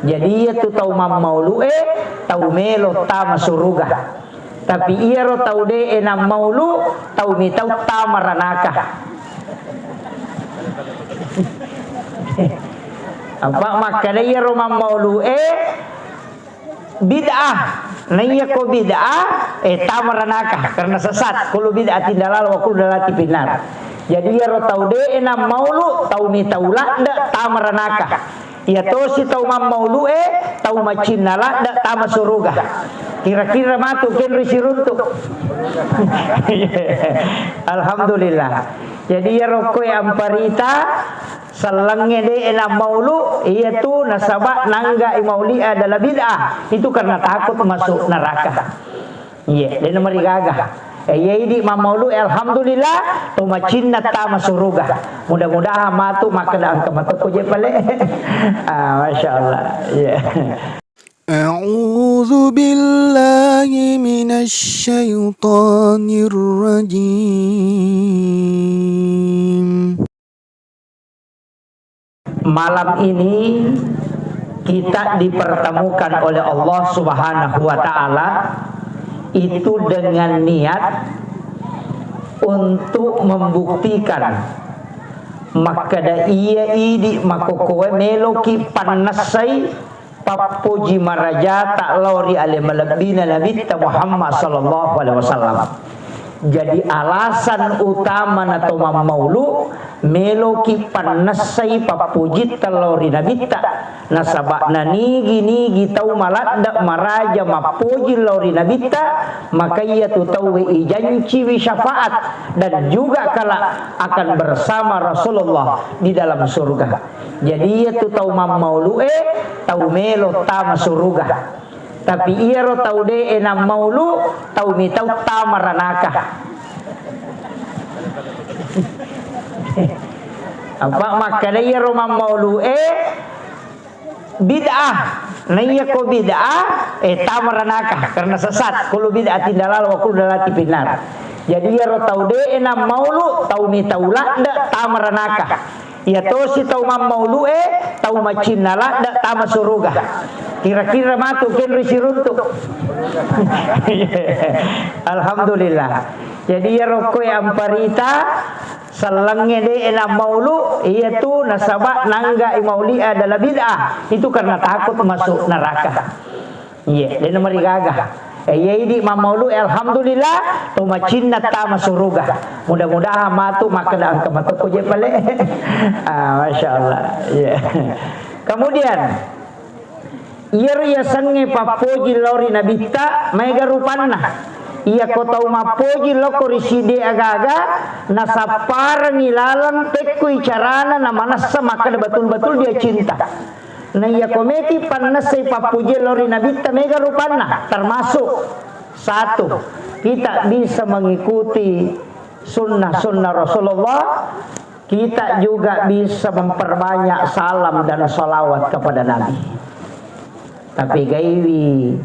Jadi ia tu tau maulu tau melo tama suruga. Tapi ia ro tau de enam maulu tau mi tau tama ranaka. Apa makanya ia ro maulu bid'ah. Nah iya ko bid'ah tama ranaka karena sesat. Kalau bid'ah tindalal wa kullu dalati binar. Jadi ia ro tau de enam maulu tau mi tau landa tama ranaka. Ia to si tau maulu tau macina landa tama suruga. Kira-kira matu ken risi runtuk. Alhamdulillah. Jadi ya rokoi amparita salangnya de enam maulu ia tu nasabak nangga imauli adalah bid'ah. Itu karena takut masuk neraka. Iya, dia nomor gagah. Di maulu alhamdulillah tu macina tama suruga. Mudah-mudahan matu maka dah kematu je pale. Masyaallah. Ya. أعوذ بالله من الشيطان الرجيم. Malam ini kita dipertemukan oleh Allah Subhanahu wa taala itu dengan niat untuk membuktikan maka da iya idi makokoe meloki panasai papuji maraja tak lauri ale malabina nabi Muhammad sallallahu alaihi wasallam. Jadi alasan utama nato maulu meloki panasai papuji talori nabi ta nasabak nigi tau maladda maraja mapuji lauri nabi ta maka ia tu tau ijanci wi syafaat dan juga kala akan bersama Rasulullah di dalam surga. Jadi ia tu tau maulu tau melo tama surga. Tapi ia ro tau de enam maulu tau mi tau tama ranaka. Apa makanya ia ro maulu bid'ah. Nah iya ko bid'ah tama ranaka karena sesat. Kalau bid'ah tindalal wa kullu dalati binar. Jadi ia ro tau de enam maulu tau mi tau landa tama ranaka. Ia to si tau maulu tau macina landa tama suruga. Kira-kira matu ken risi runtuk. Alhamdulillah. Jadi ya rokoi amparita salangnya de enam maulu ia tu nasabak nangga imauli adalah bid'ah. Itu karena takut masuk neraka. Iya, dia nomor gagah. Di maulu alhamdulillah tu macina tama suruga. Mudah-mudahan matu maka dah kematu je pale. Masyaallah. Yeah. Kemudian ia sange papoji lori nabita mega rupanna. Ia ko tau mapoji loko riside agaga nasaparang ilalang tekui carana na manasa maka betul-betul dia cinta. Nah ia kometi panasai papuji lori nabita mega rupanna termasuk satu kita bisa mengikuti sunnah-sunnah Rasulullah. Kita juga bisa memperbanyak salam dan salawat kepada Nabi. Tapi gaiwi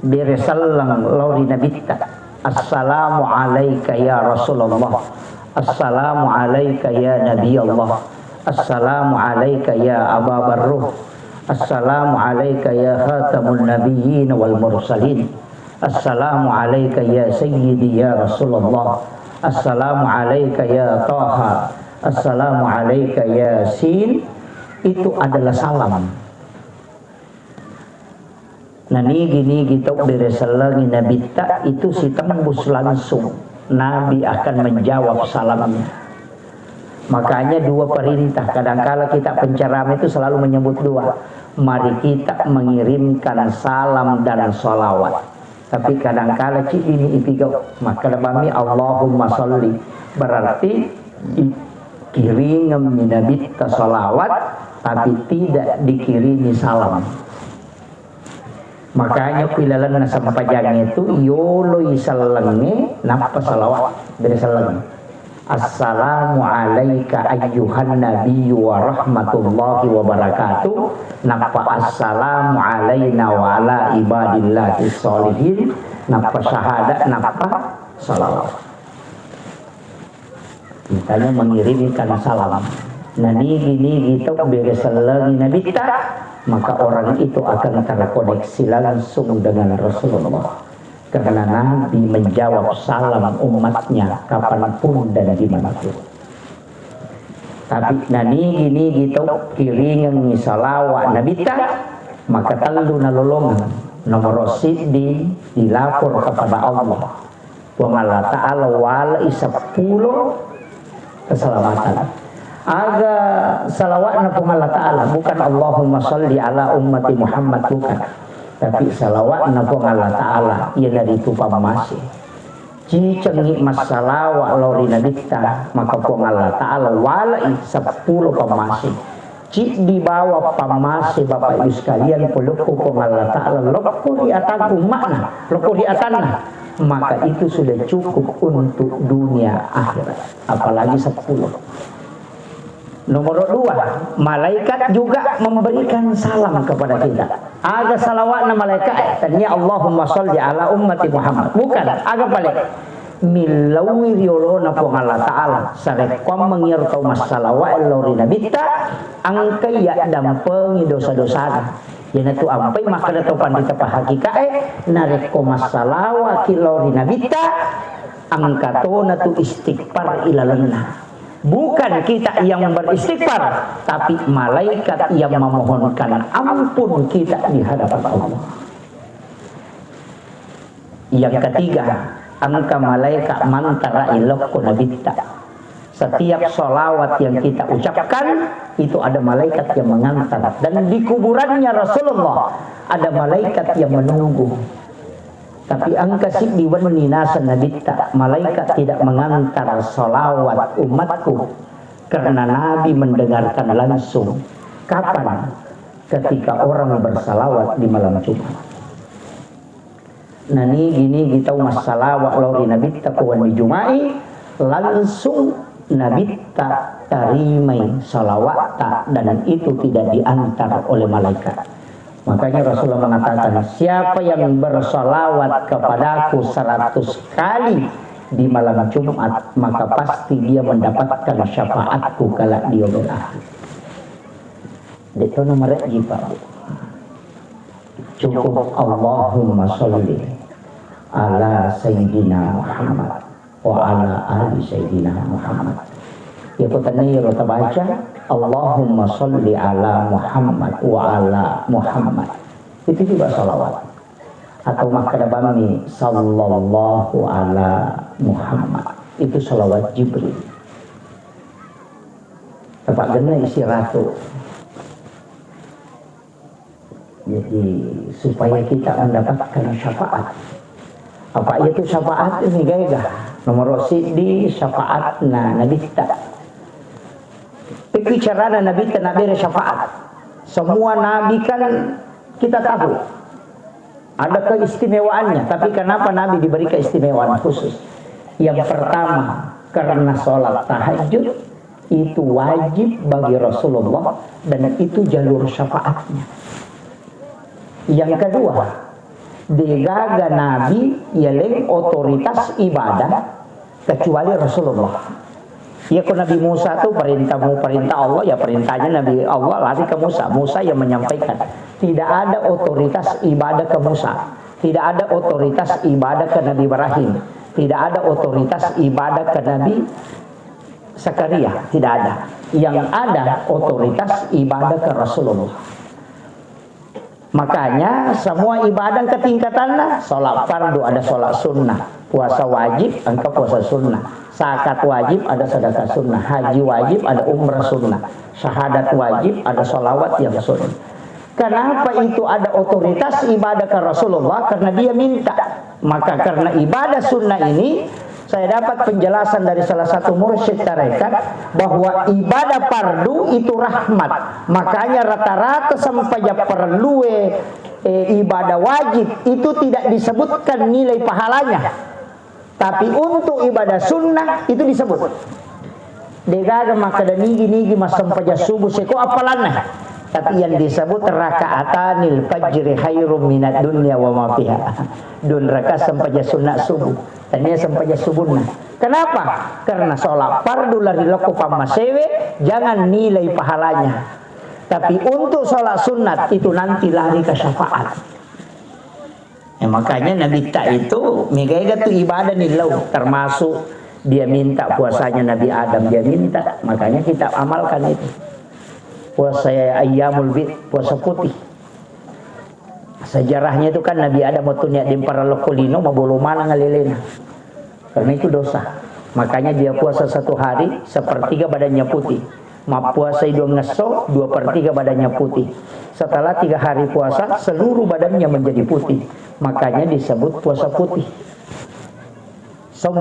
biresallang lauri nabita assalamu alayka ya Rasulullah, assalamu alayka ya Nabi Allah, assalamu alayka ya Aba Barruh, assalamu alayka ya Khatamun Nabiyyin wal Mursalin, assalamu alayka ya Sayyidi ya Rasulullah, assalamu alayka ya Taha, assalamu alayka ya Sin. Itu adalah salam. Nah gini kita beresalangi Nabi tak itu si tembus langsung Nabi akan menjawab salamnya. Makanya dua perintah. Kadangkala kita penceramah itu selalu menyebut dua. Mari kita mengirimkan salam dan sholawat. Tapi kadangkala ini ipigau maka bami Allahumma sholli berarti kirim Nabi ta sholawat tapi tidak dikirimi salam. Makanya pilalan na sampajang itu yolo isallange napa salawat dari sallang. Assalamu alayka ayyuhan nabiyyu wa rahmatullahi wa barakatuh. Napa assalamu alayna wa ala ibadillahi sholihin. Napa syahadat napa salawat. Kitanya mengirimkan salam. Nah nigi gitu beresalangi Nabi maka orang itu akan terkoneksi langsung dengan Rasulullah. Karena Nabi menjawab salam umatnya kapanpun dan dimanapun. Tapi nani gitu kiringan salawat Nabi maka telu nalolongan nomor siddi dilapor kepada Allah. Wa Ta'ala wala 10 keselamatan. Aga salawatna Allah Ta'ala bukan Allahumma sholli ala ummati Muhammad bukan, tapi salawatna Allah Ta'ala ia dari itu pamasi cicengi masalawat lori nabita maka Allah Ta'ala walai 10 pamasi cik di bawah pamasi Bapak Ibu sekalian peluku Allah Ta'ala loko di atanku makna loko di atanna maka itu sudah cukup untuk dunia akhirat apalagi 10. Nomor 2, malaikat juga memberikan salam kepada kita. Aga salawatna malaikat, tanya Allahumma sholli ala ummati Muhammad. Bukan, aga balik. Milawi riolona po Allah Ta'ala. Sarekom mengirtau masalawat lori nabita, angkai ya dampengi dosa-dosa. Yan itu ampai maka dato pandita pahakikae, nareko masalawat kilori nabita, angkatona tu istighfar ilalana. Bukan kita yang beristighfar, tapi malaikat yang memohonkan ampun kita di hadapan Allah. Yang ketiga, angka malaikat mantara ilokku nabita. Setiap sholawat yang kita ucapkan, itu ada malaikat yang mengantar. Dan di kuburannya Rasulullah, ada malaikat yang menunggu. Tapi angka siddi wan ninasan nabita, malaikat tidak mengantar salawat umatku karena Nabi mendengarkan langsung. Kapan? Ketika orang bersalawat di malam Jumat. Nah gini kita masalawat lori nabita kuwan di Jumai langsung nabita tarimai salawat dan itu tidak diantar oleh malaikat. Makanya Rasulullah mengatakan siapa yang bersalawat kepadaku 100 kali di malam Jumat maka pasti dia mendapatkan syafaatku kala dia berakhir. Itu nomor Pak. Cukup Allahumma sholli ala Sayyidina Muhammad wa ala ali Sayyidina Muhammad. Ya pertanyaan kita baca Allahumma sholli ala Muhammad wa ala Muhammad. Itu juga salawat. Atau makadabami sallallahu ala Muhammad. Itu salawat Jibril. Tepat gena isi ratu. Jadi supaya kita mendapatkan syafaat. Apa itu syafaat ini gaya? Nomor siddi syafaatna Nabi kita. Bicara Nabi Nabi syafaat. Semua Nabi kan kita tahu ada keistimewaannya. Tapi kenapa Nabi diberi keistimewaan khusus? Yang pertama karena sholat tahajud itu wajib bagi Rasulullah dan itu jalur syafaatnya. Yang kedua, digaga Nabi ialah otoritas ibadah kecuali Rasulullah. Ya kalau Nabi Musa itu perintah Allah ya perintahnya Nabi Allah lari ke Musa. Musa yang menyampaikan. Tidak ada otoritas ibadah ke Musa. Tidak ada otoritas ibadah ke Nabi Ibrahim. Tidak ada otoritas ibadah ke Nabi Zakaria. Tidak ada. Yang ada otoritas ibadah ke Rasulullah. Makanya semua ibadah ketingkatannya sholat fardu ada sholat sunnah, puasa wajib angka puasa sunnah, zakat wajib ada sedekah sunnah, haji wajib ada umrah sunnah, syahadat wajib ada sholawat yang sunnah. Kenapa itu ada otoritas ibadah ke Rasulullah? Karena dia minta. Maka karena ibadah sunnah ini saya dapat penjelasan dari salah satu mursyid tarekat bahwa ibadah fardu itu rahmat. Makanya rata-rata sampai perlu ibadah wajib itu tidak disebutkan nilai pahalanya. Tapi untuk ibadah sunnah itu disebut. Degaga maka dan nigi mas sampai subuh seko apalana. Tapi yang disebut raka'atanil fajri khairum minad dunya wa ma fiha. Dun raka sampaja sunat subuh. Tanya sampaja subuhna. Kenapa? Karena sholat fardu lari loko pamasewe jangan nilai pahalanya. Tapi untuk sholat sunat itu nanti lari ke syafaat. Ya, makanya Nabi tak itu megaiga tu ibadah nilau, termasuk dia minta puasanya Nabi Adam, dia minta, makanya kita amalkan itu. Puasa ayyamul bid, puasa putih. Sejarahnya itu kan Nabi Adam waktu niat para lokolino mabolo mana ngalilena. Karena itu dosa. Makanya dia puasa 1 hari, 1/3 badannya putih. Puasa idul ngeso 2/3 badannya putih. Setelah 3 hari puasa seluruh badannya menjadi putih. Makanya disebut puasa putih.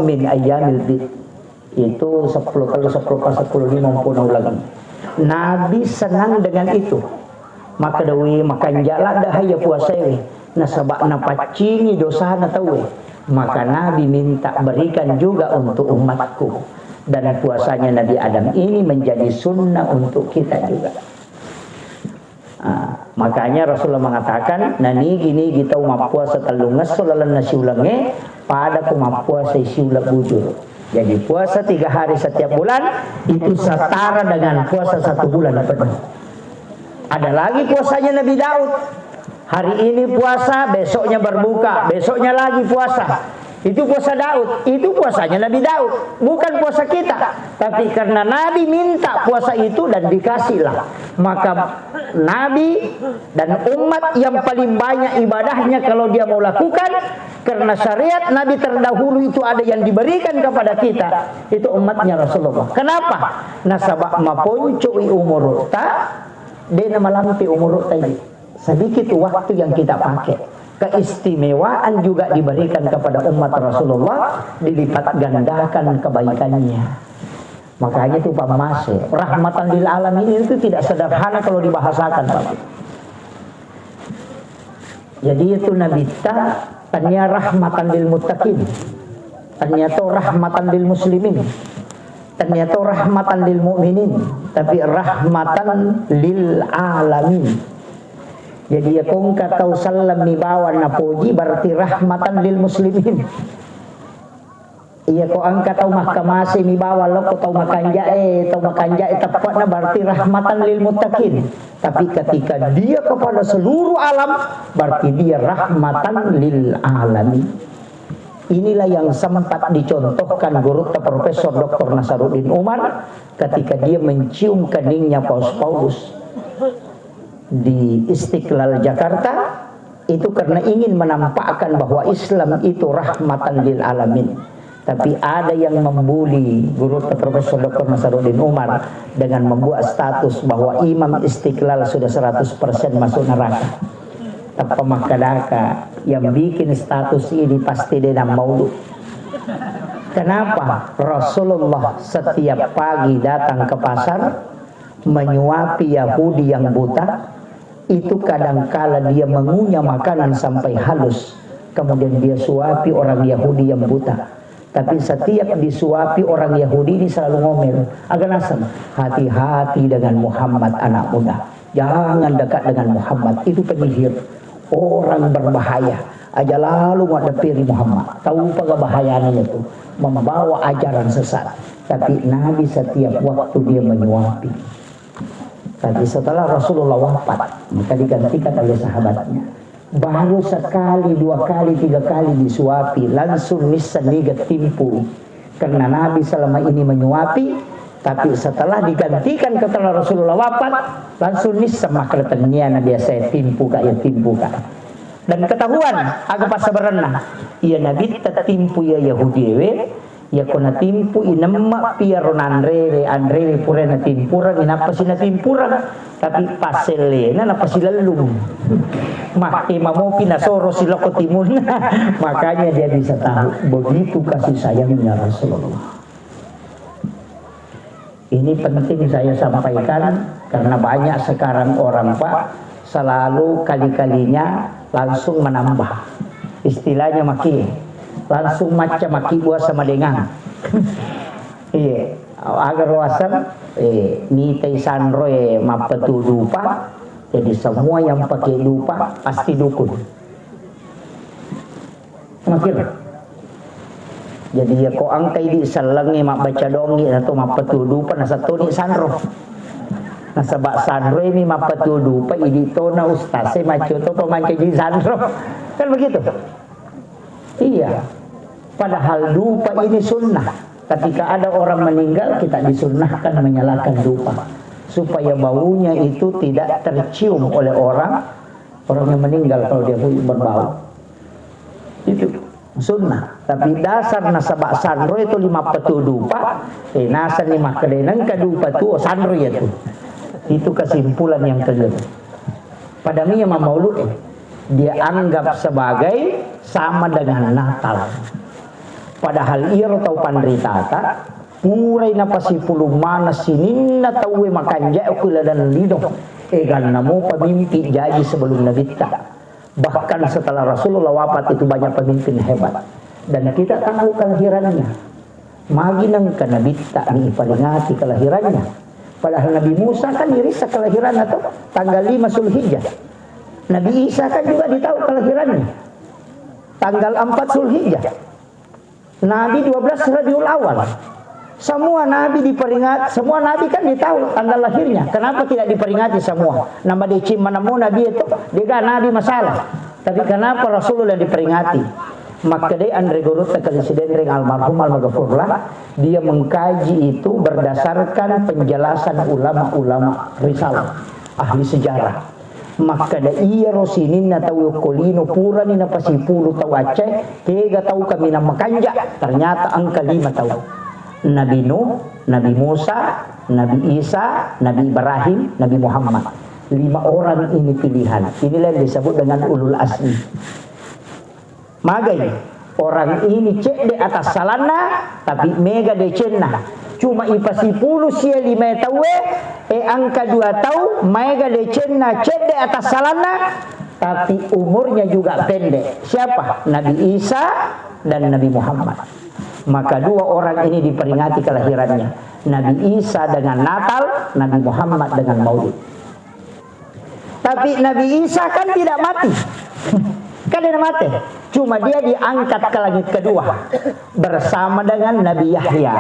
Min ayyamil bid. Itu 10 kali 10 kali 10 ini mampu lagi. Nabi senang dengan itu. Maka dawi makan jala dahaya puasa we. Nasabak napacingi dosa na tahu. Maka Nabi minta berikan juga untuk umatku. Dan puasanya Nabi Adam ini menjadi sunnah untuk kita juga. Makanya Rasulullah mengatakan, nani gini kita umat puasa telungas solalan nasi ulange pada umat puasa siulak bujur. Jadi puasa 3 hari setiap bulan itu setara dengan puasa 1 bulan penuh. Ada lagi puasanya Nabi Daud. Hari ini puasa, besoknya berbuka, besoknya lagi puasa. Itu puasa Daud, itu puasanya Nabi Daud, bukan puasa kita. Tapi karena Nabi minta puasa itu dan dikasihlah, maka Nabi dan umat yang paling banyak ibadahnya kalau dia mau lakukan, karena syariat Nabi terdahulu itu ada yang diberikan kepada kita, itu umatnya Rasulullah. Kenapa? Nasabak maponcoi umur ta, dia malampi umur tadi. Sedikit waktu yang kita pakai. Keistimewaan juga diberikan kepada umat Rasulullah, dilipat gandakan kebaikannya. Makanya itu Pak Masih, rahmatan lil alamin itu tidak sederhana kalau dibahasakan, Pak. Jadi itu Nabi tanya rahmatan lil muttaqin, ternyata rahmatan lil muslimin, ternyata rahmatan lil mu'minin, tapi rahmatan lil alamin. Jadi ya kung katau salam mibawan na puji berarti rahmatan lil muslimin. Iya ko ang katau mahkamasi mibawan lo ko tau makanja tepat na berarti rahmatan lil muttaqin. Tapi ketika dia kepada seluruh alam berarti dia rahmatan lil alamin. Inilah yang sempat dicontohkan guru Profesor Dr. Nasaruddin Umar ketika dia mencium keningnya Paus di Istiqlal Jakarta, itu karena ingin menampakkan bahwa Islam itu rahmatan lil alamin. Tapi ada yang membuli guru Profesor Dr. Nasaruddin Umar dengan membuat status bahwa Imam Istiqlal sudah 100% masuk neraka. Tanpa makadaka yang bikin status ini pasti dia maulud. Kenapa? Rasulullah setiap pagi datang ke pasar menyuapi Yahudi yang buta. Itu kadangkala dia mengunyah makanan sampai halus, kemudian dia suapi orang Yahudi yang buta. Tapi setiap disuapi orang Yahudi ini selalu ngomel, agak nasam, hati-hati dengan Muhammad anak muda, jangan dekat dengan Muhammad, itu penyihir, orang berbahaya. Aja lalu ngadepiri Muhammad, tahu apa bahayanya itu, membawa ajaran sesat. Tapi Nabi setiap waktu dia menyuapi. Tapi setelah Rasulullah wafat, maka digantikan oleh sahabatnya. Baru sekali, 2 kali, 3 kali disuapi, langsung nisaniga timpu. Karena Nabi selama ini menyuapi, tapi setelah digantikan setelah Rasulullah wafat, langsung nisam makletannya Nabi saya timpu kak, ya timpu kak. Dan ketahuan, agak pas berenang, iya Nabi tertimpu ya Yahudi ya kona timpu inama piaron Andre pura na timpura inapa sina timpura tapi pasele na napasi lalung maki mamo pinasoro sila ko timun makanya dia bisa tahu begitu kasih sayangnya Rasulullah. Ini penting saya sampaikan karena banyak sekarang orang Pak selalu kali-kalinya langsung menambah istilahnya maki langsung macam maki buah sama dengan iya agar wasan ni tei sanro mapetu lupa Jadi semua yang pakai dupa pasti dukun. Makin. Jadi ya ko angkai di salangi mak baca dongi atau mak petudupa na satu ni sanro. Na sabak sanro ini mak petudupa idito na ustaz se macu to pemain di sanro. Kan begitu. Iya. Padahal dupa ini sunnah. Ketika ada orang meninggal kita disunnahkan menyalakan dupa supaya baunya itu tidak tercium oleh orang yang meninggal kalau dia berbau. Itu sunnah. Tapi dasar nasabak sanro itu 5 petu dupa, nasa 5 kedenang kadupa tu sanro itu. Itu kesimpulan yang kelima. Pada Imam Maulud dia anggap sebagai sama dengan Natal. Padahal ia tahu pandritata murai na pasipulu mana sinin na tahu makanja ukula dan lido egan namo pemimpi jadi sebelum Nabitta. Bahkan setelah Rasulullah wafat itu banyak pemimpin hebat dan kita tahu kelahirannya. Maginang ka Nabitta diperingati kelahirannya. Padahal Nabi Musa kan dirisa kelahiran atau tanggal 5 Zulhijjah. Nabi Isa kan juga ditahu kelahirannya tanggal 4 Zulhijjah. Nabi 12 Rabiul Awal. Semua nabi diperingati, semua nabi kan ditahu tanggal lahirnya. Kenapa tidak diperingati semua? Nama dicim mana mau nabi itu? Dia nabi masalah. Tapi kenapa Rasulullah diperingati? Maka dia Andre Gurut Presiden ring almarhum almarhumlah dia mengkaji itu berdasarkan penjelasan ulama-ulama risalah ahli sejarah. Maka da iya rosinin na tahu kolino pura ni na pasipulu tahu Aceh kega tahu kami na makanja ternyata angka 5 tahu Nabi Nuh, Nabi Musa, Nabi Isa, Nabi Ibrahim, Nabi Muhammad. 5 orang ini pilihan. Inilah yang disebut dengan ulul azmi. Magai orang ini cek di atas salana tapi mega de cenna. Cuma ipasipulu sia 5 tahu angka 2 tahu mega de cenna cek di atas salana tapi umurnya juga pendek. Siapa? Nabi Isa dan Nabi Muhammad. Maka 2 orang ini diperingati kelahirannya. Nabi Isa dengan Natal, Nabi Muhammad dengan Maulid. Tapi Nabi Isa kan tidak mati. Kan tidak mati. Cuma dia diangkat ke langit kedua bersama dengan Nabi Yahya.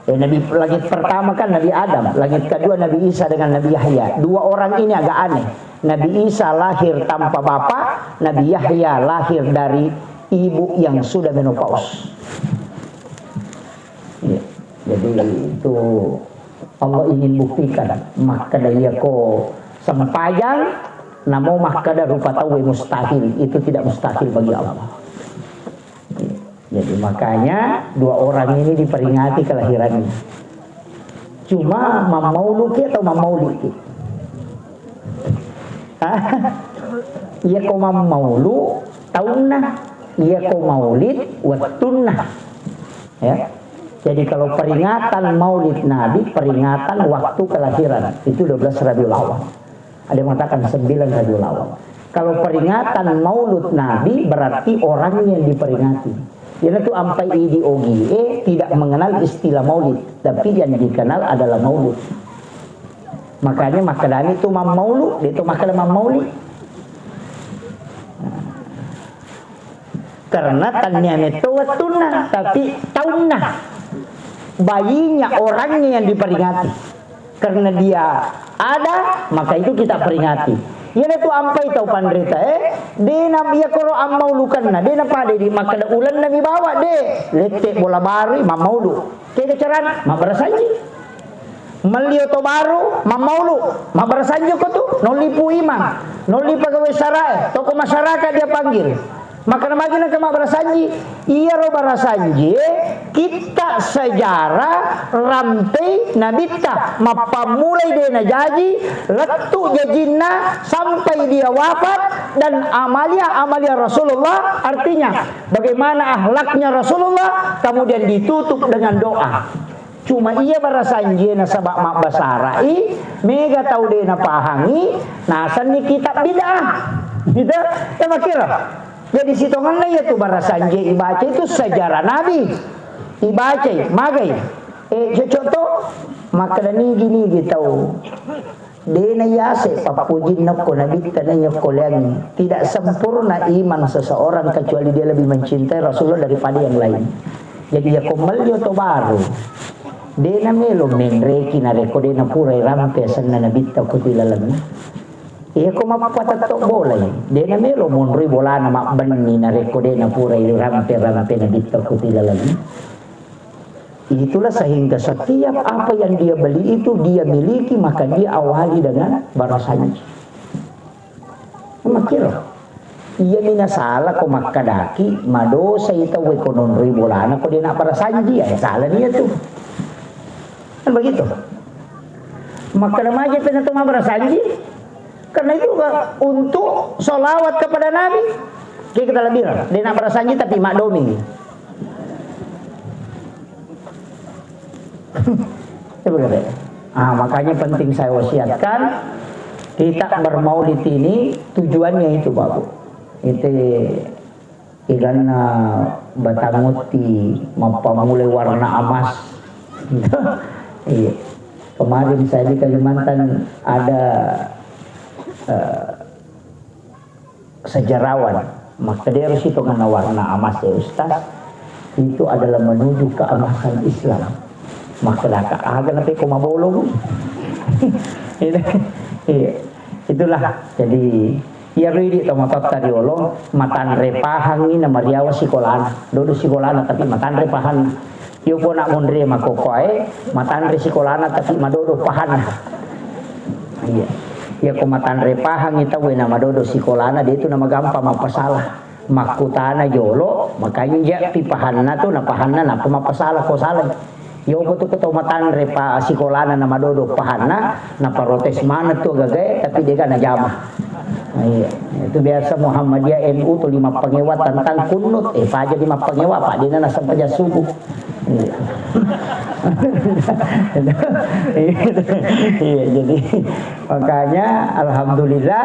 Nabi langit pertama kan Nabi Adam, langit kedua Nabi Isa dengan Nabi Yahya. 2 orang ini agak aneh. Nabi Isa lahir tanpa bapak, Nabi Yahya lahir dari ibu yang sudah menopause. Ya, jadi itu Allah ingin buktikan maka dia ko sempayang namo maka rupa tahu mustahil itu tidak mustahil bagi Allah. Jadi makanya 2 orang ini diperingati kelahirannya. Cuma mamauluki atau mamauliki? Iya ko mamaulu taunna, iya ko maulid wattunna. Ya. Jadi kalau peringatan maulid Nabi, peringatan waktu kelahiran itu 12 Rabiul Awal. Ada yang mengatakan 9 Rabiul Awal. Kalau peringatan maulud Nabi berarti orang yang diperingati. Jadi itu ampai di OGE tidak mengenal istilah maulid, tapi yang dikenal adalah maulud. Makanya makanan itu maulud, itu makanan maulid. Karena tanya itu watuna, tapi tahunna. Bayinya orangnya yang diperingati. Karena dia ada, maka itu kita peringati. Yana tu ampai tau pandrita dena biya koro amaulukan na dena pada di maka ulan na bawa de lete bola bari mamaulu kaya caran mabarasanji malio to baru mamaulu mabarasanji ko tu nolipu imam noli pegawai sarai toko masyarakat dia panggil maka namanya ke mabarasanji iya ro barasanji kita sejarah rantai nabita mapamulai dena jaji letu jajinna sampai dia wafat dan amalia Rasulullah artinya bagaimana akhlaknya Rasulullah kemudian ditutup dengan doa. Cuma iya barasanji na sabak mak basarai mega tau dena pahangi nasan ni kitab bid'ah gitu makira. Jadi sitongan ya tu barasanji ibaca itu sejarah Nabi ibaca magai contoh maka ni gini gitu Dena yase papujin ko nabita na niya koleang. Tidak sempurna iman seseorang kecuali dia lebih mencintai Rasulullah daripada yang lain. Jadi ya komalyo to baru. Dena melo menreki na reko dena pura rampe sanna nabita ko tilalam. Iya ko mapatato bolay. Dena melo monri bola na makbanni na reko dena pura rampe nabita ko tilalam. Itulah sehingga setiap apa yang dia beli itu dia miliki, maka dia awali dengan barasanji. Makiro. Iya minasala ko makadaki, madosa ita we konon ribolana ko dia nak barasanji ya salah dia tuh. Kan begitu. Maka remaja itu barasanji karena itu untuk solawat kepada Nabi. Kita lebih dia nak barasanji tapi makdomi. Makanya penting saya wasiatkan kita bermaulid ini tujuannya itu Bapak. Itu igana batanguti mapamule warna emas. Iya. Kemarin saya di Kalimantan ada sejarawan, maka dia harus itu karena warna emas ya Ustaz. Itu adalah menuju keemasan Islam. Maka agak nanti kumabolong. Itulah jadi ya ridi tomatot tariolo matan repahangi na mariawa sikolana dodo sikolana tapi matan repahan yo po nak mondre makokoy matan re sikolana tapi madodo pahan. Iya ya ko matan repahang ita we na madodo sikolana dia itu nama gampang mapasalah makutana yolo makanya ya pipahanna to na pahanna na pamapasalah ko salah. Yo betul ketau matan repa sikolana na madodo pahanna na parotes mana tuh gagay tapi dia kan najamah. Iya, itu biasa Muhammadiyah NU tuh 5 pengewa tentang kunut paja 5 pengewa pak dia na sampai subuh. Iya, jadi makanya alhamdulillah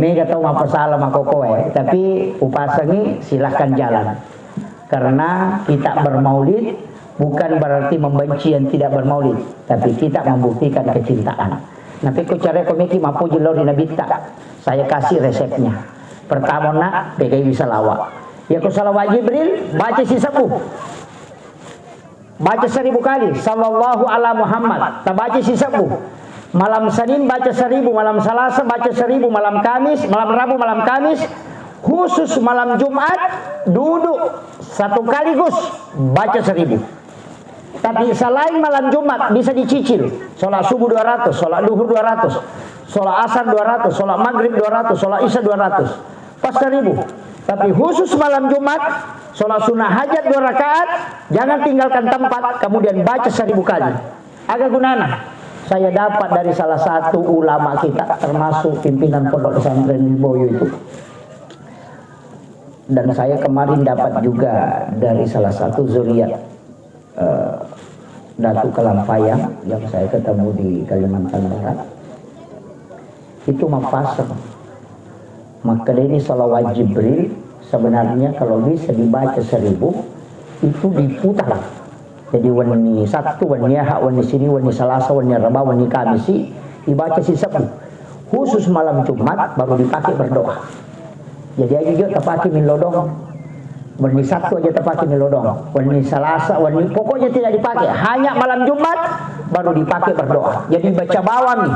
mega tahu apa salah makokoe tapi upasangi silahkan jalan karena kita bermaulid bukan berarti membenci yang tidak bermaulid, tapi kita membuktikan kecintaan. Nanti ku cara komiki mampu jelor di nabita. Saya kasih resepnya. Pertama nak pegai bisa lawak. Ya ku salawat Jibril baca si 10. Baca 1000 kali sallallahu ala Muhammad. Baca si 10. Malam Senin baca 1000, malam Selasa baca 1000, malam Kamis, malam Rabu, malam Kamis. Khusus malam Jumat duduk satu kaligus baca 1000. Tapi selain malam Jumat bisa dicicil. Sholat subuh 200, sholat duhur 200, sholat asar 200, sholat maghrib 200, sholat isya 200. Pas 1000. Tapi khusus malam Jumat, sholat sunnah hajat 2 rakaat, jangan tinggalkan tempat, kemudian baca 1000 kali. Agak gunana. Saya dapat dari salah satu ulama kita, termasuk pimpinan pondok pesantren di Boyo itu. Dan saya kemarin dapat juga dari salah satu zuriat Datuk Kalampayang yang saya ketemu di Kalimantan Barat. Itu mempasang. Maka ini salawat Jibril sebenarnya kalau bisa dibaca 1000 itu diputar. Jadi wani Sabtu, wani Ahad, wani Senin, wani Selasa, wani Rabu, wani Kamis dibaca si 10. Khusus malam Jumat baru dipakai berdoa. Jadi aja juga terpakai milodong. Wani Sabtu aja terpakai milodong. Wani Selasa, wani pokoknya tidak dipakai. Hanya malam Jumat baru dipakai berdoa. Jadi baca bawah nih.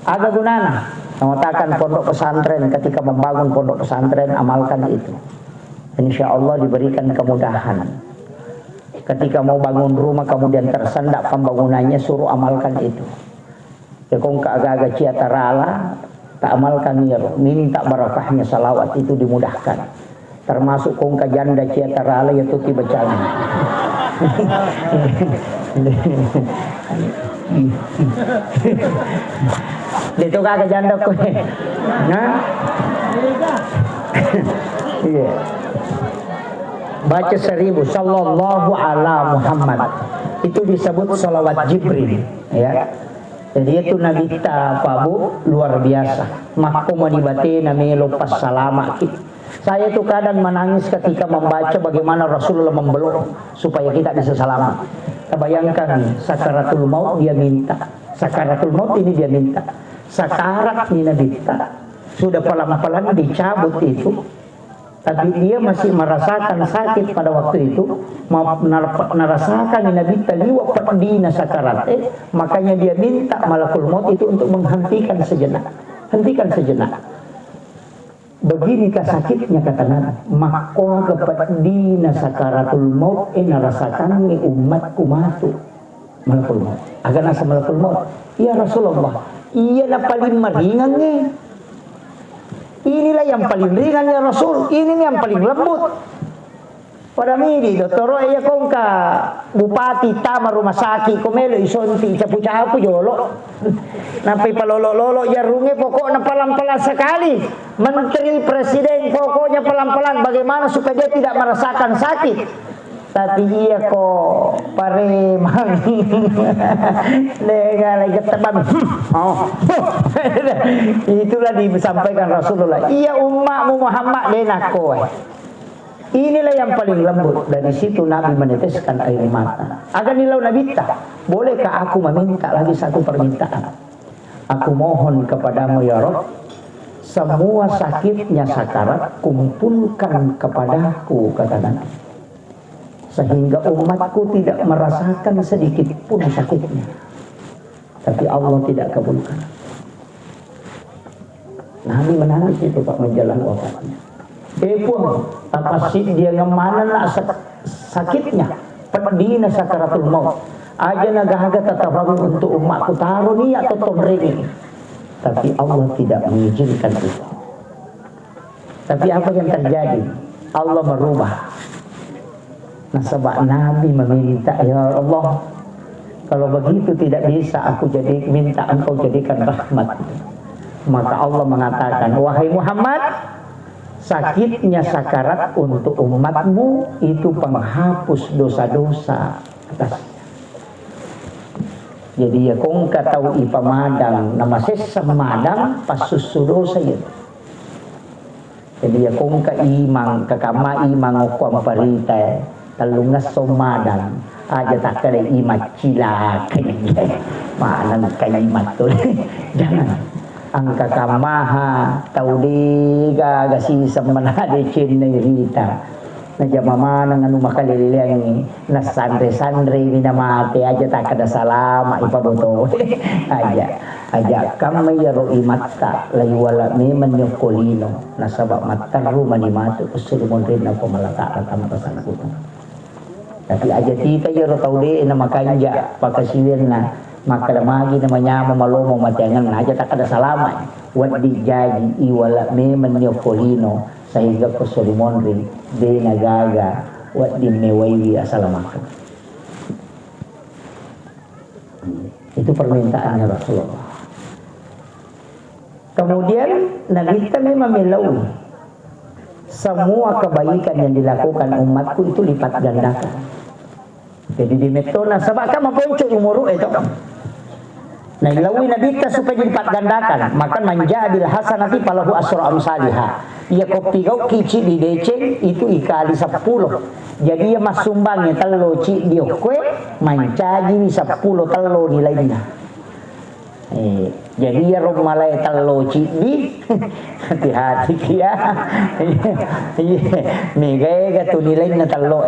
Agak gunana. Mengatakan pondok pesantren ketika membangun pondok pesantren amalkan itu. Insya Allah diberikan kemudahan. Ketika mau bangun rumah kemudian tersendak pembangunannya suruh amalkan itu. Ya kong agak-agak ciatarala tak amalkan ya minta barakahnya salawat itu dimudahkan. Termasuk kong kajanda ciatarala ya tuti bacaan. Dito ka janda ko eh. Nah. Iya. Baca 1000 sallallahu ala Muhammad. Itu disebut salawat Jibril, ya. Jadi itu Nabi ta pabu luar biasa. Makku manibate nami lepas salama. Saya itu kadang menangis ketika membaca bagaimana Rasulullah membeluk supaya kita bisa selamat. Bayangkan sakaratul maut dia minta Sakaratul maut ini dia minta. Sakarat ni nabita. Sudah pelan-pelan dicabut itu. Tapi dia masih merasakan sakit pada waktu itu. Merasakan ni nabita liwa pedina sakarat. Makanya dia minta malakul maut itu untuk menghentikan sejenak. Hentikan sejenak. Beginikah sakitnya kata Nabi. Maka kepadina sakaratul maut narasakan ni umatku matu. Malakul maut. Agar nasa malakul maut. Ya Rasulullah. Iya na paling maringan ni. Inilah yang paling ringan ya Rasul. Ini yang paling lembut. Pada midi doktoro iya kong ka bupati tama rumah sakit komelo isonti capu-capu jolo. Nampai palolo-lolo ya runge pokoknya pelan-pelan sekali. Menteri presiden pokoknya pelan-pelan bagaimana supaya dia tidak merasakan sakit. Tapi iya kok paremang dengan lagi teman. Itulah disampaikan Rasulullah. Iya umatmu Muhammad denako. Inilah yang paling lembut. Dari situ Nabi meneteskan air mata. Agar nilau nabita, bolehkah aku meminta lagi satu permintaan? Aku mohon kepadamu ya Rabb, semua sakitnya sakarat kumpulkan kepadaku, kata Nabi, sehingga umatku tidak merasakan sedikit pun sakitnya. Tapi Allah tidak kabulkan. Nabi menangis itu Pak menjelang wafatnya. Pun apa sih dia ngemana nak sakitnya pedina sakaratul maut aja nagahaga tatawaru untuk umatku taruh niat atau tomreni. Tapi Allah tidak mengizinkan itu. Tapi apa yang terjadi? Allah merubah. Nah sebab Nabi meminta, ya Allah, kalau begitu tidak bisa aku jadi minta engkau jadikan rahmat. Maka Allah mengatakan, wahai Muhammad, sakitnya sakarat untuk umatmu itu penghapus dosa-dosa atas. Jadi ya kong katau ipamadang nama sesam madang pasusu dosa itu. Jadi ya kong ka imang kakama imang okuang parita talungas somadang aja tak kare imat cilak mana kaimat tu jangan angka kamaha taudiga gasi semenade cine rita na jamama nang anu makaliliang na sandre minamate aja tak kada salama ipaboto aja kami yaro imatta layuala me manyokolino na sabab mataru manimatu usulumon rin na pumalaka at amatasangkut. Tapi aja tita yaro taude na makanja pakasilir na makalamagi na manyama malomo matengan na aja tak kada salama wadi jaji iwala me manyokolino sehingga kesulimon rin de nagaga wadi mewaiwi asalamakan. Itu permintaannya Rasulullah. Kemudian Nabi kita memang melaui semua kebaikan yang dilakukan umatku itu lipat gandakan. Jadi di metona sebab kamu ponco umuru itu. Nah ilawi Nabi kita supaya dilipat gandakan. Maka manja bil hasanati falahu asyru amsalihah. Ia kopi kau kici di deceng itu ikali 10. Jadi ia mas sumbangnya telo ci di kue mancaji 10 telo nilainya. Jadi ya romalai telo ci di hati-hati kia. Mega tu nilainya telo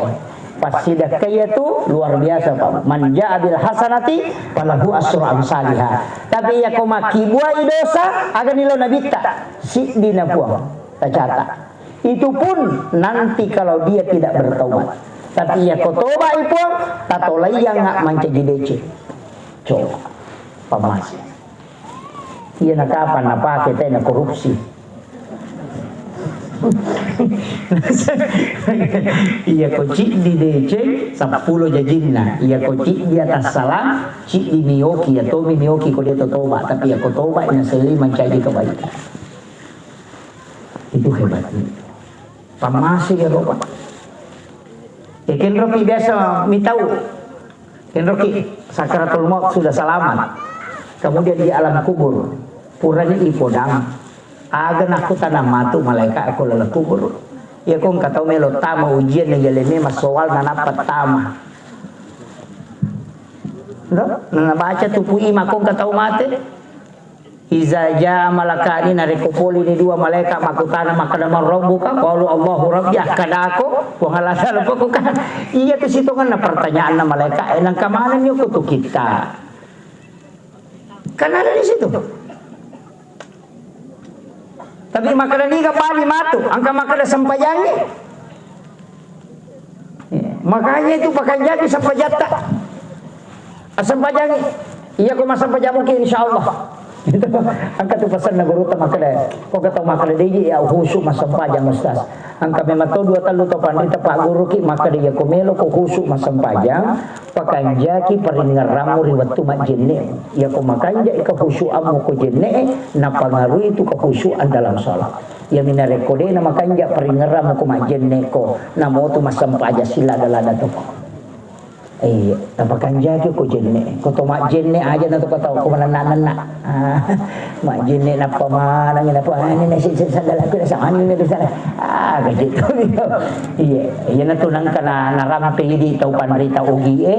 pasti dah kaya tu luar biasa Pak. Manja bil hasanati falahu asyru amsalihah. Tapi ya kau maki buai dosa agar nilai Nabi tak si dina puang tercatat. Itu pun nanti kalau dia tidak bertobat. Tapi ya kau tobat itu tatolai yang ngak manca gidece. Coba pamasi. Iya nak kapan apa kita nak korupsi. Iya kau cik di DC 10 jajinna. Iya kau cik di atas salam, cik di miyoki atau miyoki kau dia tobat. Tapi ya kau tobat yang seli mencari kebaikan. Itu hebatnya. Pamasi ya Bapak. Ken Rocky biasa mitau. Ken Rocky sakaratul maut sudah selamat. Kemudian di alam kubur puranya ipodang. Agan aku tanah matu malaikat aku lalu kubur. Ya kong katau melo tama ujian yang jalene mas soal nanapat tama. Na baca tupu ima kong katau mate. Iza jaa malakani narekopoli ni dua malaikat makutana makana marombuka qalu Allahu rabbi kadako pengalasan apa kan iya tu situ kan pertanyaan na malaikat nang kamana niyo kutu kita kan ada di situ tapi makana ni kapali matu angka makana sampayangi makanya itu pakai jadi sampajata sampayangi iya ko masampajamu ki insyaallah itu angka tu pesan naguru ta makada ko kata makada deji ya khusuk masampajang ustaz angka memang to dua talu to pandita pak guru ki makada ya komelo ko khusuk masampajang pakanjaki paringaram riwatu majenne ya ko makanja ka khusuk amu ko jenne na pangaruh itu kekhusyuan dalam salat ya minarekode na makanja paringaram ko majenne ko namo tu masampaja sila dalada to tapakan jaga ko jenne ko to mak jenne aja na to ko tahu ko manana mak jenne na pamana na po ani na sandal aku na sa ani na bisa gitu iya na to nang kana narampe di tau panrita ugi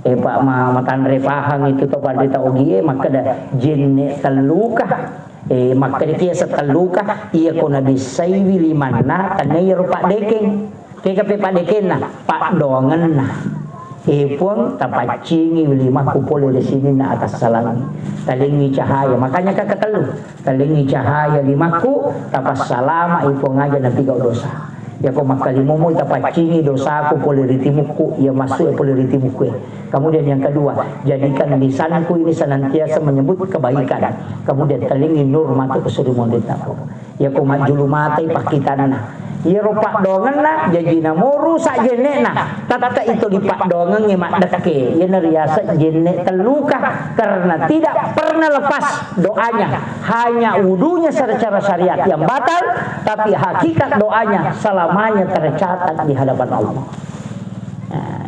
pak matanre pahang itu to panrita ugi maka da jenne taluka maka dia setaluka iya ko na bisay wilimana tanay rupa dekeng kaya pak dekeng na pak dongan na pun tapacingi lima kupol di sini na atas salangi talingi cahaya makanya kakatalu talingi cahaya limaku tapas salama ipong aja na tiga dosa ya ko makalimumu tapacingi dosaku poliritimuku ya masuk poliritimuku kemudian yang kedua jadikan lisanku ini senantiasa menyebut kebaikan kemudian talingi nur mata kesurumun ditaku ya ko majulu mata pakitanana iya rupak dongen na jadi namoru sak jene na tata itu lipak dongen ngemak deke ya neriasa jene terluka karena tidak pernah lepas doanya hanya wudunya secara syariat yang batal tapi hakikat doanya selamanya tercatat di hadapan Allah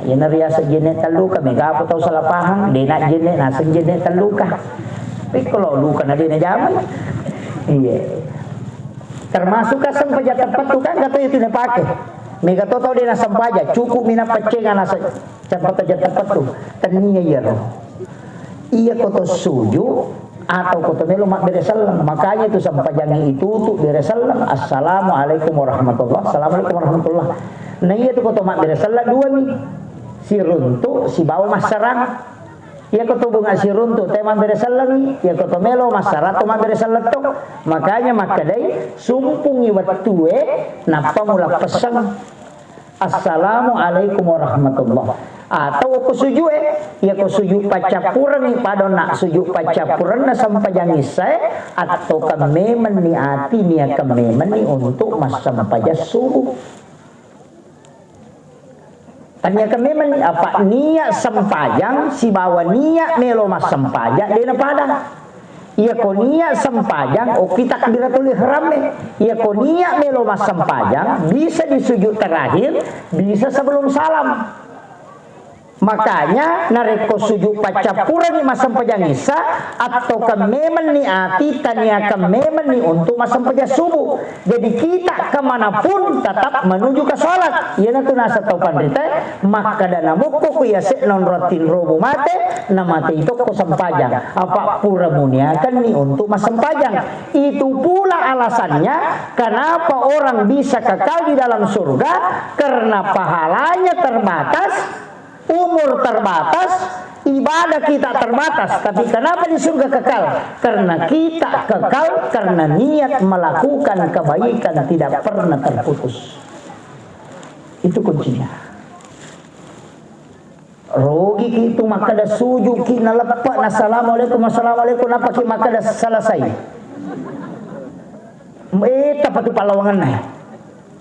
ya neriasa jene terluka mega apa tahu salah paham dena jene nasa jene terluka tapi kalau luka na dena jaman iya termasuk sampaja tepat tu kan kata itu dia pakai mega to dia na sampaja cukup mina pacengan nasa sampaja tepat tu tania ya iya koto suju atau koto melo mak beresalam makanya itu sampajang itu tu beresalam assalamualaikum warahmatullah assalamualaikum warahmatullah nah iya tu koto mak beresalam dua nih si runtu si bawa mas serang ya koto bunga si runtu tema beresalam ya koto melo masyarakat ma beresalam to makanya makadai sumpungi watue napa mula pesan assalamualaikum warahmatullah atau ko sujue ya ko suju pacapuran ni padona suju pacapuran na sampajang isay atau kami meniati niya kami meni untuk mas sampaja subuh tanya kami meni apa niat sempajang si bawa niat melo mas sempajang dia pada iya ko niat sempajang kita takbiratul ihram iya ko niat melo mas sempajang bisa di sujud terakhir bisa sebelum salam makanya nareko sujud pacapuran ni mas sempajang isa atau kememen ni ati tania kememen ni untuk mas sempajang subuh jadi kita kemanapun tetap menuju ke sholat iya na nasa tau pandrita maka dana muko kuyase non rotin robo mate na mate itu ko sempajang apa pura muniakan ni untuk mas sempajang itu pula alasannya kenapa orang bisa kekal di dalam surga karena pahalanya terbatas umur terbatas, ibadah kita terbatas. Tapi kenapa di surga kekal? Karena kita kekal karena niat melakukan kebaikan tidak pernah terputus. Itu kuncinya. Rogi itu maka ada sujud kina lepak na assalamualaikum assalamualaikum apa ki maka ada selesai. Tapi tu palawangan na.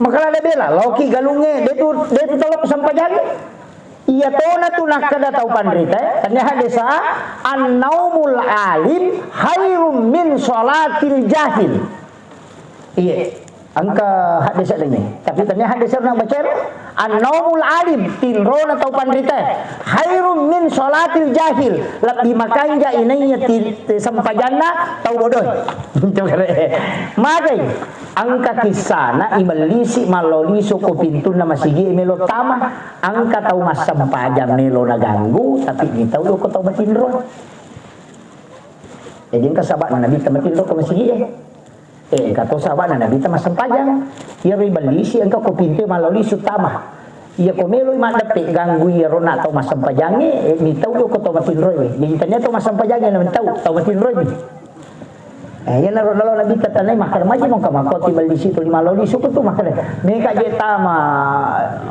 Maka ada bela loki galunge dia tu tolong sampai jadi. Iya tona tu nak kada tahu pandrita tanya hadisa an-naumul alim khairum min sholatil jahil iya angka hadis ada ni. Tapi tanya hadis nak baca an-naumul alim tinrona tau pandrita khairum min salatil jahil lebih makanja inainya sampajana tau bodoh. Magai angka kisana imalisi maloliso ko pintun na masigi melo tama angka tau masampaja melo naganggu tapi kita ulo ko tau matinro. Jadi angka sahabat na nabi tamatinro ko masigi kato sahabat na nabi masampajang ia ribalisi angka ko pintu maloliso tama. Ia komelo madapte ganggu ia rona tau masampajange mi tau ko tau matinro ni tanya tau masampajange na tau matinro ni. Yan na ron nabi tatanay makar maji mong kamakoti malisi to lima loli suko to makar meka je tama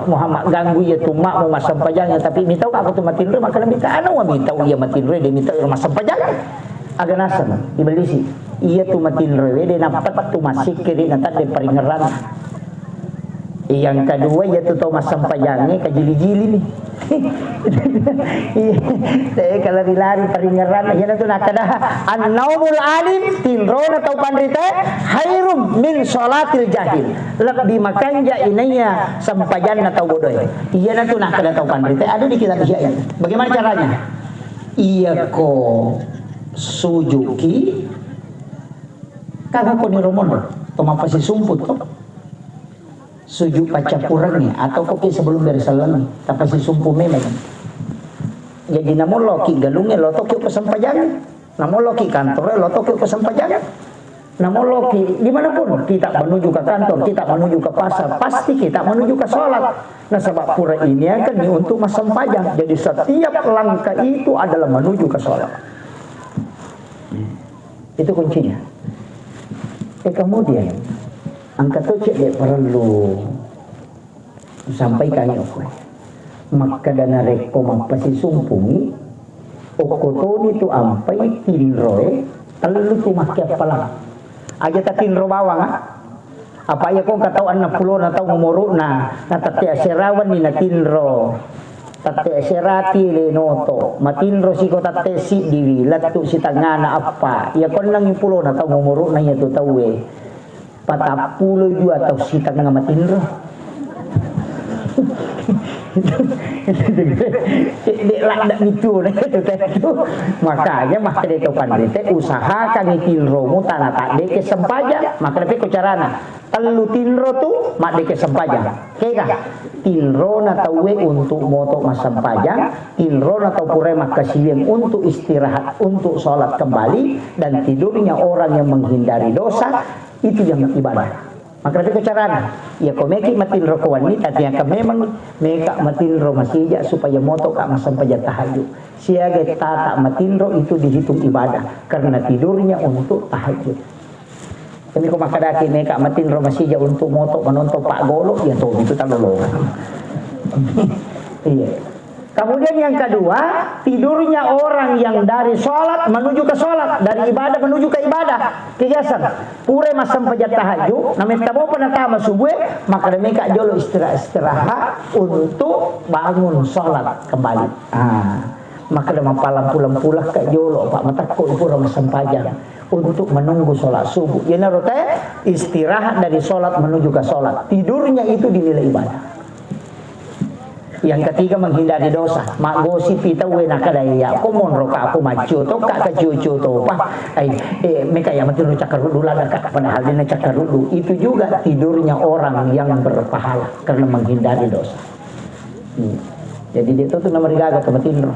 Muhammad ganggu ya tumak mo masampajanya tapi mitau ka ako to matinro makar nabi ta ano wa mitau iya matinro de mitau masampajanya aga nasa ibalisi iya to matinro de napat to masikiri na tade paringeran. Yang kedua ya tu tahu masampajanya kajili-jili nih. Kalau dilari peringeran ya tu nak ada an-naumul alim tinrona tau pandrita khairum min salatil jahil lebih makanja inainya sampajana tau bodoh. Iya tu nak ada tau pandrita ada di kitab Ihya. Bagaimana caranya? Iya ko sujuki kagak ko ni romon to mapasi sumput to sujud pacapurangnya atau kopi sebelum dari salam tapi si sumpu memang jadi namun loki galungnya lo tokyo kesampajangan namun loki kantornya lo tokyo kesampajangan namun loki dimanapun kita menuju ke kantor kita menuju ke pasar pasti kita menuju ke sholat. Nah sebab pura ini akan untuk masampajang jadi setiap langkah itu adalah menuju ke sholat. Itu kuncinya. Kemudian angka tu cek dia perlu sampaikan aku. Maka dana reko mapasi sumpungi okotoni tu ampai tinroe telu tu makia palang. Aja ta tinro bawang apa ya kong katau anak pulo na tau ngomoro na tate aserawan ni na tinro tate aserati le noto matinro si ko tate si diwi latu si tangana apa ya kon lang yung pulo na tau ngomoro na ya tu tawe patapulo ju atau sita nga matinro. Dek lak itu makanya maka itu pandite usahakan itinro mu tanah tak deke sempaja maka tapi carana telu tinro tu mak deke sempaja kega tinro na tawe untuk moto mas sempajang tinro na tau pure mak kasiyeng untuk istirahat untuk sholat kembali dan tidurnya orang yang menghindari dosa itu yang ibadah. Maka itu caranya ya komeki matinro ko wanita tiang ka memang meka matinro masija supaya moto ka masampaja tahajud siaga tata matinro itu dihitung ibadah karena tidurnya untuk tahajud. Kami ko makadaki meka matinro masija untuk moto menonton Pak Golo ya tuh itu talolongan. Iya. Kemudian yang kedua, tidurnya orang yang dari sholat menuju ke sholat, dari ibadah menuju ke ibadah. Kiasan, pure masam pejat tahajud, namanya tabo penatama subuh, maka mereka jolo istirahat untuk bangun sholat kembali. Maka ada mapalam pulang ke jolo, Pak matakut pura masam pajang untuk menunggu sholat subuh. Ya narote istirahat dari sholat menuju ke sholat, tidurnya itu dinilai ibadah. Yang ketiga menghindari dosa. Mak gosip kita wena kadaya. Aku monro ka aku maju to ka cucu to. Mereka yang mati cakar dulu lah padahal dia cakar dulu. Itu juga tidurnya orang yang berpahala karena menghindari dosa. Jadi dia tuh nomor gaga ke matinro.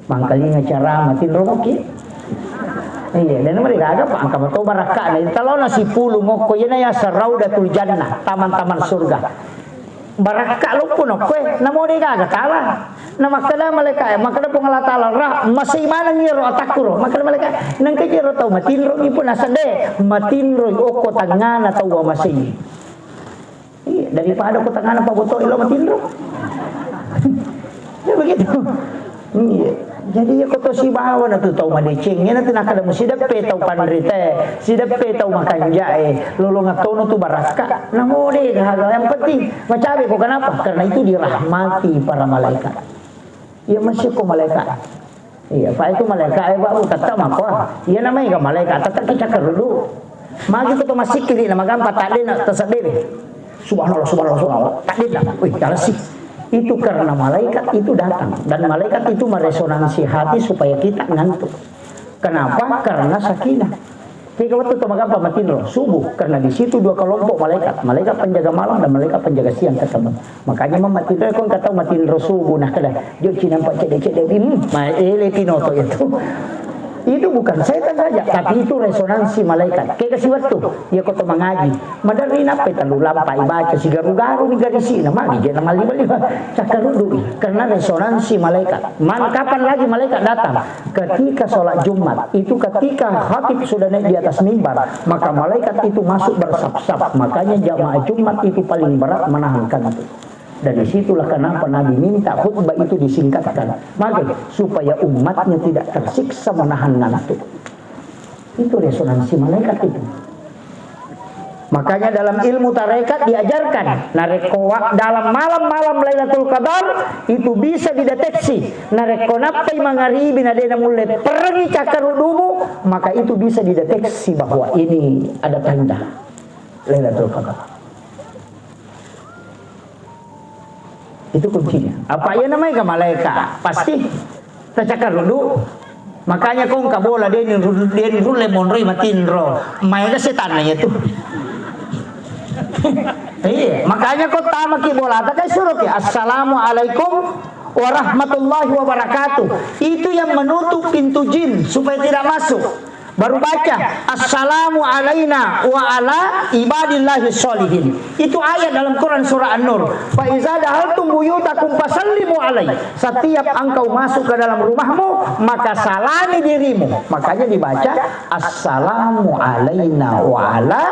Mangkalinya cara matinro mungkin. Iya, dan nomor gaga pak angka mato baraka. Kalau nasi pulu ngoko yana ya saraudatul jannah, taman-taman surga. Baraka lu pun oke, namo dia kagak kalah. Nama kada malaikat, makada pengalatala rah masih mana ngiro atakuro, makada malaikat nang kejero tau matinro ni pun asade, matinro oko tangan atau wa masih. Iya, daripada ko tangan apa botol ilo matinro. Ya begitu. Iya. Jadi ya koto si bawa na tu tau madeceng ya nanti nak ada musidak pe tau panrite sidak pe tau makan jae lolo ngatono tu baraka namo de yang penting macabe ko kenapa karena itu dirahmati para malaikat ya masih ko malaikat iya pak itu malaikat baru kata mako iya namanya ka malaikat tetap kita dulu Magi ko to masikiri na magampa tadi na tasadili. Subhanallah, subhanallah, subhanallah. Tadi dah. Wih, sih. Itu karena malaikat itu datang dan malaikat itu meresonansi hati supaya kita ngantuk. Kenapa? Karena sakinah. Jika waktu magampa matinro subuh, karena di situ dua kelompok malaikat penjaga malam dan malaikat penjaga siang ketemu. Makanya matinro kon kata matinro subuh nah kada. Dia nampak cedek-cedek pinoto itu. Itu bukan setan saja, tapi itu resonansi malaikat. Kayak kasih waktu, dia kota mengaji. Madari nape terlalu lampai baca si garu-garu ni garisi nama dia nama lima cakarudu karena resonansi malaikat. Kapan lagi malaikat datang? Ketika sholat Jumat, itu ketika khatib sudah naik di atas mimbar, maka malaikat itu masuk bersab-sab. Makanya jamaah Jumat itu paling berat menahan kantuk. Dan disitulah kenapa Nabi minta khutbah itu disingkatkan. Maka supaya umatnya tidak tersiksa menahan ngantuk. Itu resonansi malaikat itu. Makanya dalam ilmu tarekat diajarkan narekowa dalam malam-malam Lailatul Qadar itu bisa dideteksi. Narekonapai mangaribi nadena mulai pergi cakarudumu, maka itu bisa dideteksi bahwa ini ada tanda Lailatul Qadar. Itu kuncinya. Apa ya namanya malaikat? Pasti tercakar dulu. Makanya kau nggak boleh dia rule monroi matinro. Mainnya setannya itu. Iya. Makanya kau tamak bola. Tak suruh ya. Assalamualaikum warahmatullahi wabarakatuh. Itu yang menutup pintu jin supaya tidak masuk. Baru baca assalamu alaina wa ala ibadillahi sholihin. Itu ayat dalam Quran surah An-Nur. Fa iza dahaltum buyutakum fasallimu alaihi. Setiap engkau masuk ke dalam rumahmu, maka salami dirimu. Makanya dibaca assalamu alaina wa ala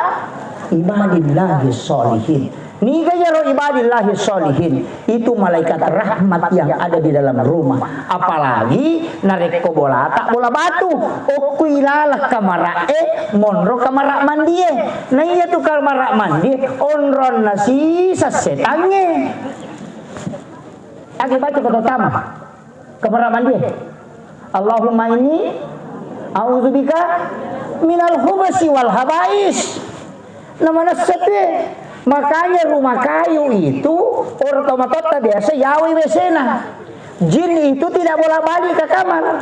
ibadillahi sholihin. Ni gayaro ibadillahi sholihin. Itu malaikat rahmat yang ada di dalam rumah. Apalagi nareko bola tak bola batu. Okuilalah kamarae monro kamarak mandie. Nah iya tuh kamarak mandi onron nasi sasetange. Lagi baca kata tama kamarak mandi. Allahumma ini a'udzubika minal khubasi wal habais. Namanya sete. Makanya rumah kayu itu orang tomatota biasa yawi besena. Jin itu tidak boleh balik ke kamar.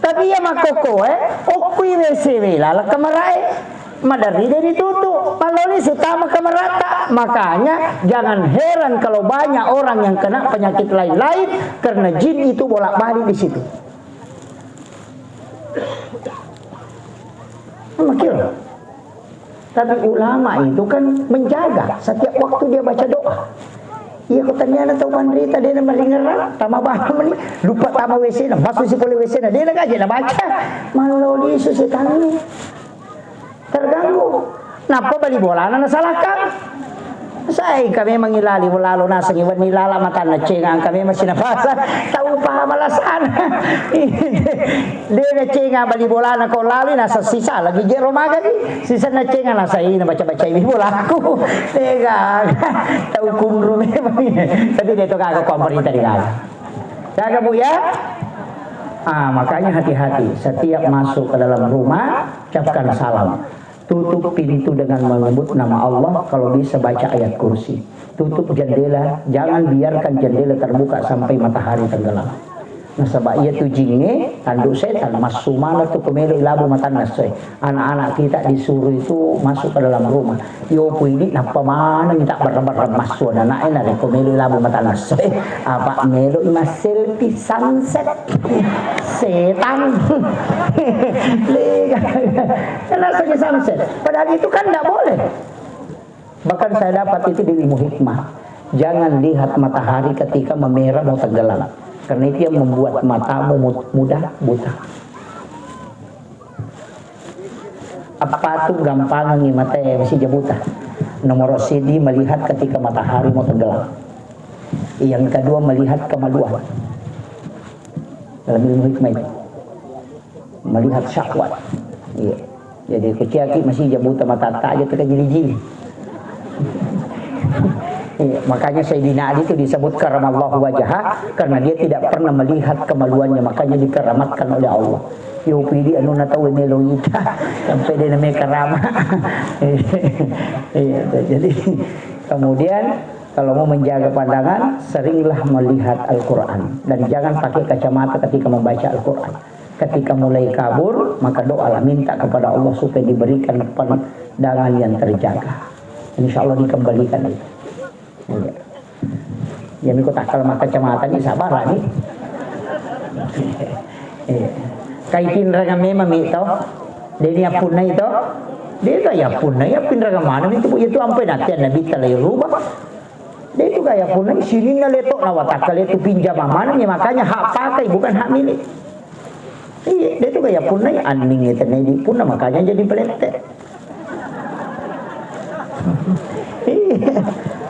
Tapi ya makoko okui bese lala kamarai. Madari dari tutup. Maloli utama kamarata. Makanya jangan heran kalau banyak orang yang kena penyakit lain-lain karena jin itu bolak-balik di situ. Makil. Tapi ulama itu kan menjaga setiap waktu dia baca doa. Iya kau tanya tahu panderita dia nama ringeran, tama baham ni lupa tama WC na, masuk si pole WC na dia nak aja nak baca. Malu di susi tangi terganggu. Napa bali bola na salahkan? Saya kami mengilali lalo nasa ngiwan nilala mata na cengang kami masih nabasa tahu paham alasan. Dia na cengang bali bola na ko lali nasa sisa lagi jero maga ni sisa na cengang nasa ini baca-baca ini bola aku. Tega tahu kumru memang. Tapi dia tu kagak pemerintah di dalam. Jaga Bu ya. Makanya hati-hati setiap masuk ke dalam rumah ucapkan salam. Tutup pintu dengan menyebut nama Allah, kalau bisa baca ayat kursi. Tutup jendela, jangan biarkan jendela terbuka sampai matahari tenggelam. Nasabah ia tu jinge, tanduk setan, masuk mana tu kemelu labu mata nasoi. Anak-anak kita disuruh itu masuk ke dalam rumah. Yo puini napa mana minta berempat masuk anak enak kemelu labu mata nasoi. Apa melu mas selfie sunset. Setan. Kenapa saja sunset? Padahal itu kan tidak boleh. Bahkan saya dapat itu di ilmu hikmah. Jangan lihat matahari ketika memerah mau tenggelam. Karena itu yang membuat matamu mudah buta. Apa tuh gampang nih mata masih buta. Nomor CD melihat ketika matahari mau tenggelam. Yang kedua melihat kemaluan. Dalam ilmu hikmah itu. Melihat syahwat. Iya. Jadi kecil masih buta mata tak aja terjadi-jili. Makanya Sayyidina Ali itu disebut karamallahu wajhah karena dia tidak pernah melihat kemaluannya, makanya dikeramatkan oleh Allah. UPD anu na tahu meloita sampai dia namanya karama. Iya, jadi kemudian kalau mau menjaga pandangan, seringlah melihat Al-Quran dan jangan pakai kacamata ketika membaca Al-Quran. Ketika mulai kabur, maka doalah minta kepada Allah supaya diberikan pandangan yang terjaga. Insya Allah dikembalikan itu. Ya, mikut akal maka kacamata ni sabar ni. Kaitin raga memang itu, dia pun na itu, dia kaya pun na, ya pin raga mana itu sampai nanti Nabi talay rubah. Dia itu kaya pun na, sini na letok na watakal itu pinjam mana, makanya hak pakai bukan hak milik. Iya, dia itu kaya pun na, aning itu na di pun na, makanya jadi peletek.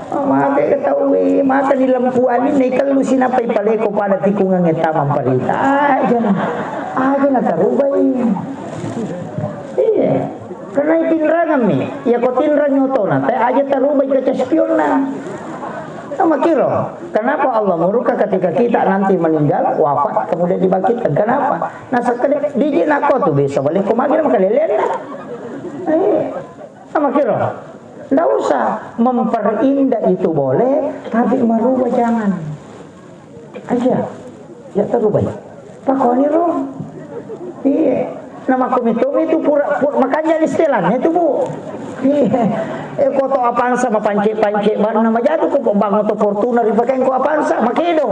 Maka ketahui, maka di lampuan ini kalau sinapay paleko pada tikungan eta mamparita. Aja na tarubay. Iya. Karena itinrangan nih, ya kau tinrang nyoto na, aja tarubay ke spion na. Sama kiro. Kenapa Allah murka ketika kita nanti meninggal, wafat, kemudian dibangkitkan? Kenapa? Nah sekedar dijin aku tuh bisa balik kumagin makalilian na. Sama kiro. Tidak usah memperindah itu boleh, tapi merubah jangan. Aja, ya terubah. Pak Koni roh, iya. Nama komitomi itu pura makanya istilah itu bu. Iya, koto apaan sama pancik baru nama jatuh kok bangun to Fortuna dipakai ko apaan sama makido.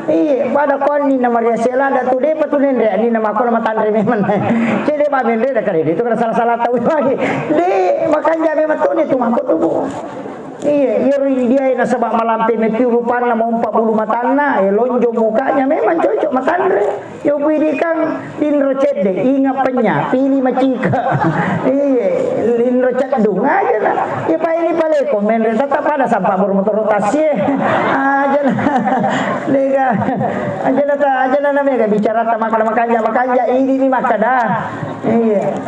Iya, pada Koni nama dia selada tu dia patunin dia ini nama aku nama Tandre memang. Jadi pak Mendre dah kali itu kan salah tahu lagi. Di makanya memang tu itu mangko tu bu. Iya, dia yang sebab malampi meti rupan nama 40 matana, lonjong mukanya memang cocok matandre. Yo pilih kang din rocet deh, ingat penya, pilih macika. Iya, din rocet dung aja lah. Ya pak ini paling komen tetap ada sampah bermotor rotasi. Aja lah, lega, aja lah namanya bicara makanya ini maka dah. Iya,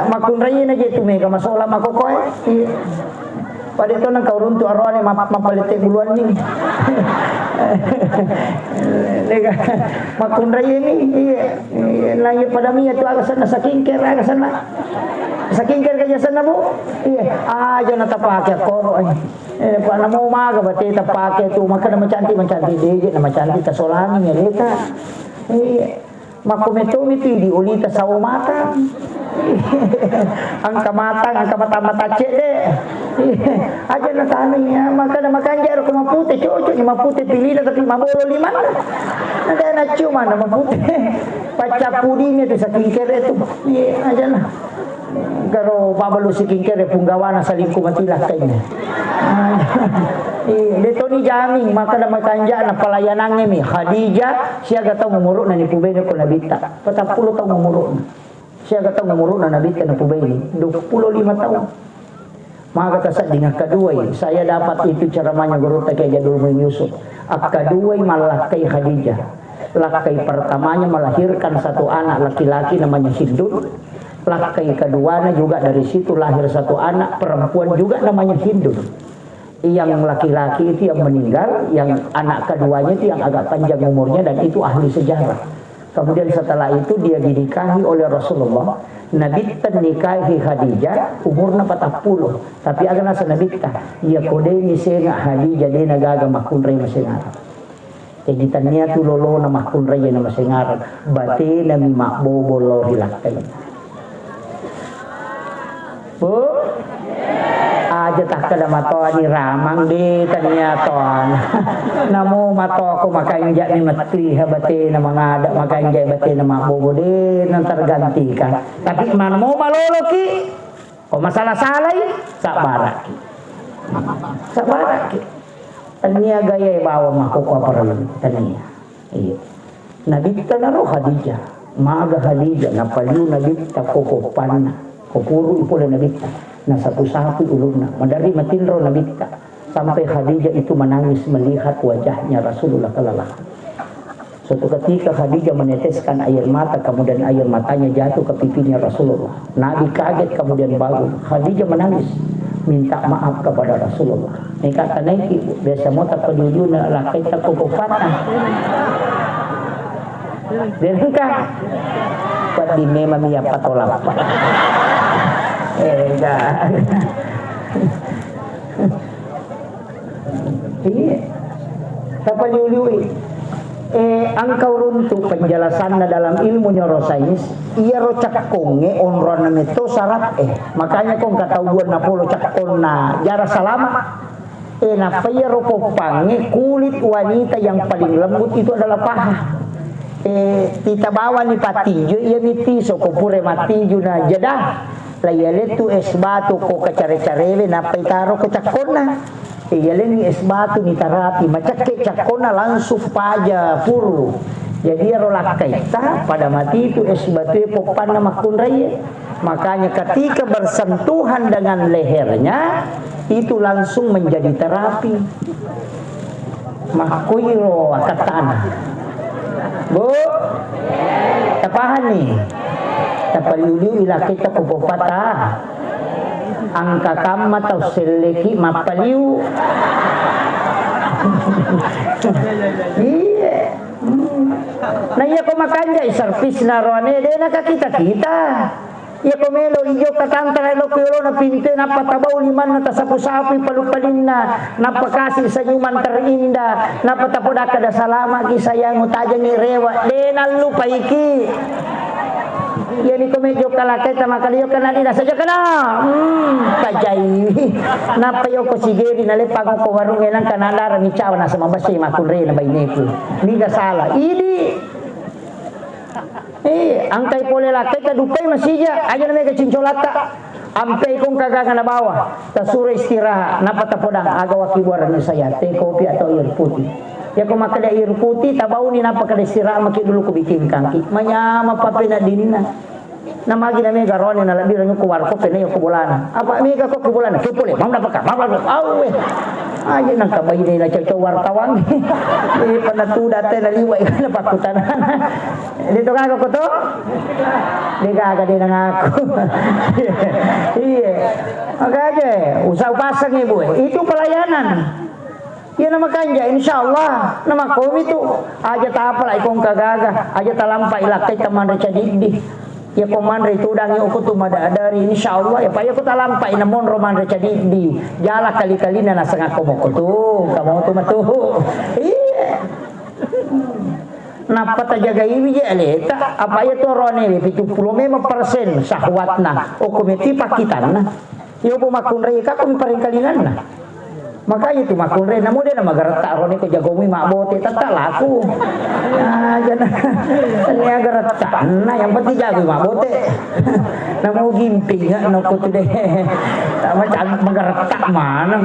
makun rayin aja itu mega masalah makokoy. Iya. Pada itu nang kau runtuh arwah ni mapalitik buluan ni. Makun raya ni, iya, lagi pada mi itu agak sana sakingker agak sana. Sakingker kerja sana bu, iya, aja nak pakai koro ni. Pak nama maga berarti tak pakai tu maka nama cantik dia, nama cantik tasolani ni leta. Iya, makum itu di ulita sawo matang. Angka mata cek deh. Aja na tani ya makan jaro ke mapute cocok ni mapute pilih tapi mabolo lima. Ada na cuma na mapute. Paca puding itu sakingker itu. Aja na. Garo babalu sakingker punggawana sa lingku matilah kayaknya. Dito ni jaming maka na makanja na pelayanannya mi Khadijah siya gataw mumuruk na ni pubeno ko nabita. 40 taong mumuruk na. Siya gataw mumuruk na nabita na pubeno 25 tahun. Maka kata dengan kedua saya dapat itu ceramahnya guru tak Jadul bin Yusuf. Kedua malah kay Khadijah. Lakai pertamanya melahirkan satu anak laki-laki namanya Hindun. Lakai keduanya juga dari situ lahir satu anak perempuan juga namanya Hindun. Yang laki-laki itu yang meninggal, yang anak keduanya itu yang agak panjang umurnya dan itu ahli sejarah. Kemudian setelah itu dia dinikahi oleh Rasulullah. Nabi nikahi Khadijah umurnya 40 tapi agak nasa Nabi ya kode ni senga Khadijah dia nagaga makun ray masengaran jadi tanya tu lolo na makun ray na masengaran bate na mi makbobo lo hilakay bu aja tak kada mato ni ramang di tanya ton namo mato ako makainja ni matli habate na mga ada makainja bate na mabobo di nang tergantikan tapi mana mau malolo ki o masalah salay sabaraki tanya gaya bawa makukuha para tanya iya nabita na ro Khadijah maga Khadijah napaliw nabita kukupan na kupuro ipula nabita na sapu-sapu ulun na madari matinro nabita sampai Khadijah itu menangis melihat wajahnya Rasulullah kelelahan. Suatu ketika Khadijah meneteskan air mata kemudian air matanya jatuh ke pipinya Rasulullah. Nabi kaget kemudian bangun. Khadijah menangis minta maaf kepada Rasulullah. Ini kata naiki biasa mau tak pedujuna lakai tak kukupatan. Dan Pat di mema mi apa tolak. Dah. Iya. Apa liuli? Angkau runtuh penjelasan dalam ilmu neuroscience ia ro cakkonge onron itu syarat makanya kong katauan na polo cakkonna jara salama na paya ro popange kulit wanita yang paling lembut itu adalah paha tita bawa ni patinju ia miti so kopure matinju na jadah layale tu es batu ko kacare-carele na paitaro ko cakkonna yalen ni es batu ni tarapi macake cakona langsung paja puru jadi rola kaita pada mati itu es batu popan makun raya makanya ketika bersentuhan dengan lehernya itu langsung menjadi terapi makuiro akat tanah bu tapahan nih tapaliuli ila kita kupopata angka kama tau seleki mapaliu iya nah iya ko makanya servis na roane de na kita iya ko melo ijo katantara lo kilo na pinte na patabaw liman na tasapu-sapi palupalin na napakasi sa nyuman terindah napatapoda kada salama kisayang utajang irewa de na lupaiki yani ko medyo kalakay tama kaliyo kana nila sa kana pajay napayo ko sigeri na lepag ko warung elang kanala ni chawa na sa mabasay makulre na baynepo hindi ka sala ini angkay pole lakay kadupay masija aja na mega cincholata ampay kong kagaga na bawa tasura istiraha napatapodang agawa kibuaran ni saya teh kopi atau air putih ya ko makada air putih tabaw ni napakada istiraha maki dulu ko bikin kangki manyama papena dinna na magi na mega rone na labira nyo ko warko pena yo ko bolana apa mega ko bolana ke pole mam napaka awe aja nang kabay ni na cyo wartawan panatuda te na liway na pakutan dito ka ko to digaga din ang ako iya magaje usah pasang ibu itu pelayanan ya nama kanja insyaallah nama komi tu aja tapal ikong kagaga aja talampai lakay taman recadidi ya komandre itu udangi uku tu madadari insyaallah ya paya ko talampai namon roman recadidi jala kali-kali na nasanga komoko tu kamu tu matu iya napa tajaga iwi je aleta apa ya tu rone 75% sahwatna o komiti pakitan yo po makunre ka kung paringkalingan na makanya itu makul re namu dia nama garata rone ko jagomi mak bote tata laku jana ni garata nah yang penting jago mak bote namu gimping no ko tu deh macam magarata mana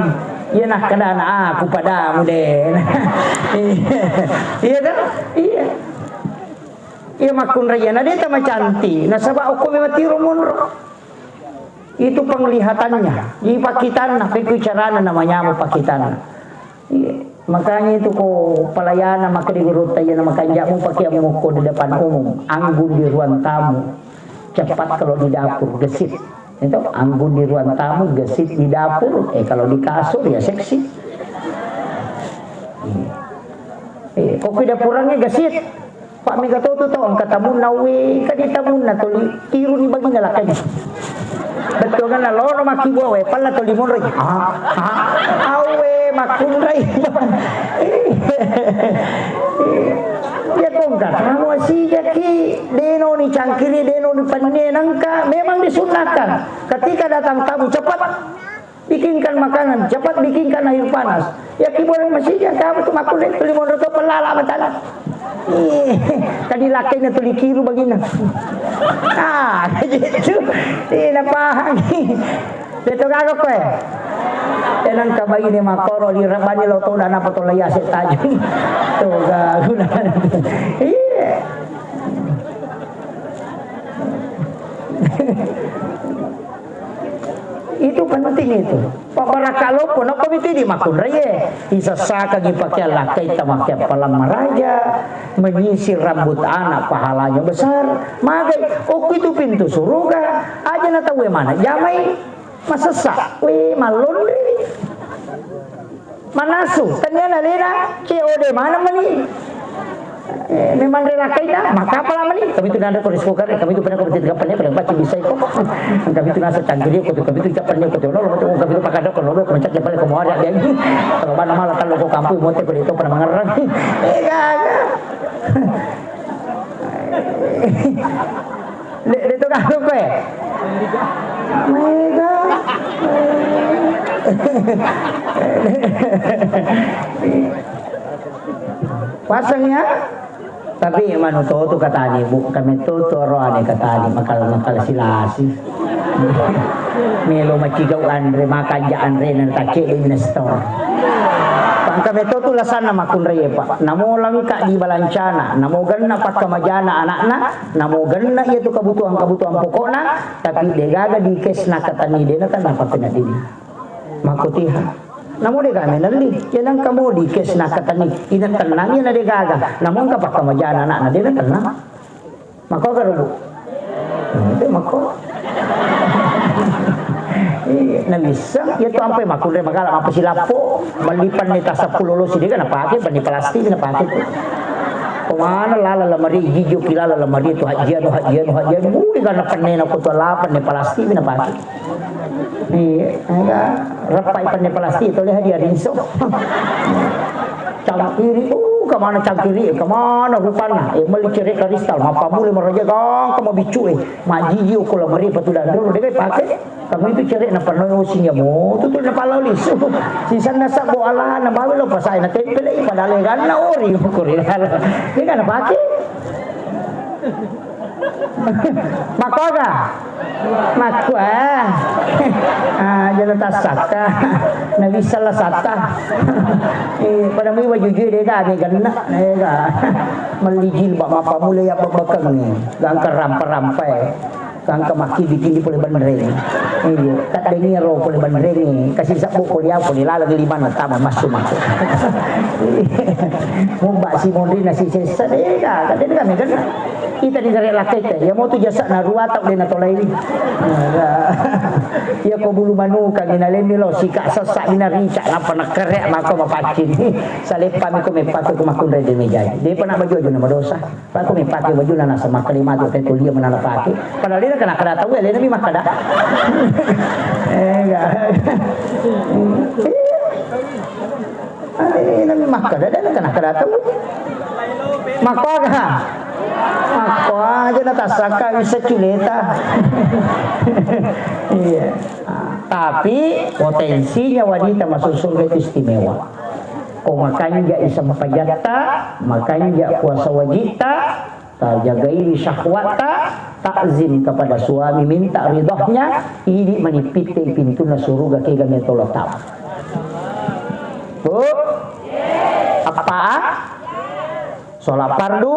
iya nak kadana aku padamu deh iya dah iya iya makul re na dia tama cantik na sabab aku memati rumun itu penglihatannya di pakitan nah pekucarana namanya mo pakitan makanya itu ko pelayanan maka digurut tayo na makanja mo pakiam mo ko di depan umum anggun di ruang tamu cepat kalau di dapur gesit itu anggun di ruang tamu gesit di dapur kalau di kasur ya seksi kopi dapurangnya gesit Pak Mega tuh ang katamun nawe kaditamun na tuli tiro ni bagi nalakay betul kan lolo maki buawe pala to limon ray awe makun ray ya kongkat mau si jaki deno ni cangkiri deno ni panenangka memang disunahkan ketika datang tamu cepat bikinkan makanan cepat bikinkan air panas ya kiburan masih kamu tu makun ray to limon ray to pelala matanan tadi lakainya tuli kiru bagina gitu napahang dito gago ko tenang kabay ni makoro li rabani lo to na napatolaya sa tayo to gago na itu penting itu pabarakalo po no komite di makun raye isasaka gipakya lakay tamakya palang maraja menyisir rambut anak pahalanya besar magay oke itu pintu surga aja na tahu mana jamai masasa we malon manasu tanya na lena COD mana mani memang relakai dah maka apa lama ni kami tu nanda ko risiko kami tu pernah ko tiga panya pernah baca bisa ko kami tu nasa canggih ko kami tu japanya ko tu lo kami tu pakada ko lo mencak jepal ko mo ada dia kalau mana malah kalau ko kampu mo te ko itu pernah mengerang Dito ka ano ko eh. Mega. Pasangnya tapi manu to katani bu kami to toro ane katani makal silasi. Melo macigau andre makan ja andre nan tace di nestor. Kami to tulasan na makun reye pak. Namo lang ka di balancana, namo ganna pak kamajana anak-na, namo ganna itu kebutuhan pokokna, tapi degaga di kes na katani de na kan apa kena dini. Makutiha. Namo dega menali, yan kamu di kes na katani, ina tenang yan na degaga. Namo ka pak kamajana anak-na de na tenang. Mako karubu. Itu mako. Na bisa ya tu ampai makule magala apa silapo malipan ni tasa pulolo sidi kan apa ke bani plastik na pake tu kumana lala lamari gijo kilala lamari tu hajian mui kana panena ko tu lapan ni plastik na pake ni aga rapai panne plastik tu lihat dia rinso cangkiri kemana cangkiri kemana rupana meli ceri kristal mapa mule meraja gang kamu bicu maji ko lamari patulan dulu dia pakai kami itu cari na panoy sinya mo tutul na palalis sisan na sa bo ala na mawilo pasay na tempel ay padalegan na ori ko rin hindi ka na pake makoga makwa jangan tasaka nabisala sata pada mi wajujui dega ganna nega maligil ba mapamulay babakang ni gangka rampa-rampai kangka maki bikin di pole banreng iya kat dengi ro pole banreng kasih sabuk pole apa ni lalang lima na tama masuk aku mau mbak si mondri nasi sesa dega kat dega megan kita di dari lakai teh ya mau tu jasa na ruatak de na tolai ya ko bulu manu kan inalen lo sika sesak binari cak apa nak kerek maka mapacin salepa mi ko mepat ko makun de meja dia pernah baju na dosa pa ko mepat baju na sama kelima tu teh tulia menala pake padahal dia kena kada tahu ya dia mi makada enggak ini mi makada dia kena kada tahu makaga aku aja na tasaka bisa culeta iya tapi potensinya wanita masuk surga itu istimewa makanya isa mapajata makanya puasa wajita tajagai syahwata takzim kepada suami minta ridhonya ini menipite pintu na surga ke gamit tolong tahu bu apa sholat fardu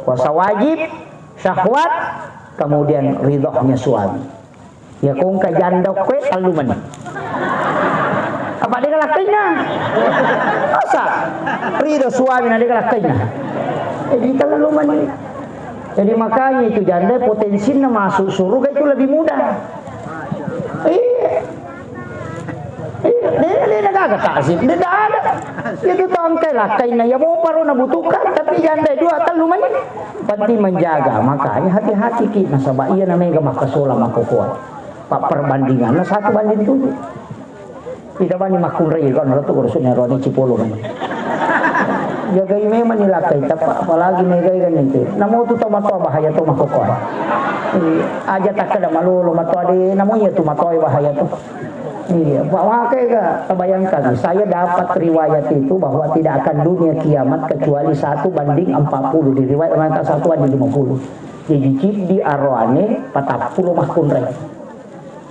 puasa wajib, syahwat, kemudian ridhonya suami. Ya kung kajandok kwe taluman. Apa dia lakainya? Masa ridho suami na dia lakainya. Jadi taluman ini. Jadi makanya itu janda potensinya masuk surga itu lebih mudah. Dia nagagak takzim, dia dah ada. Itu tangkai lah kainnya ya mau paru nabutukan tapi janda dua taluman ini penting menjaga makanya hati-hati ki nasabah iya namanya makasola makukuat pak perbandingan nah 1:7 tidak bani makun rei kan itu urusannya roni cipolo kan jaga memang nilakai tapi apalagi megai kan itu namun tu tomato bahaya tu makukuat aja tak ada malu mato ade namanya tu mato bahaya tu. Iya, makanya bayangkan saya dapat riwayat itu bahwa tidak akan dunia kiamat kecuali 1:40 di riwayat mata 1:50. Jadi di arwane 40 mahkun rek.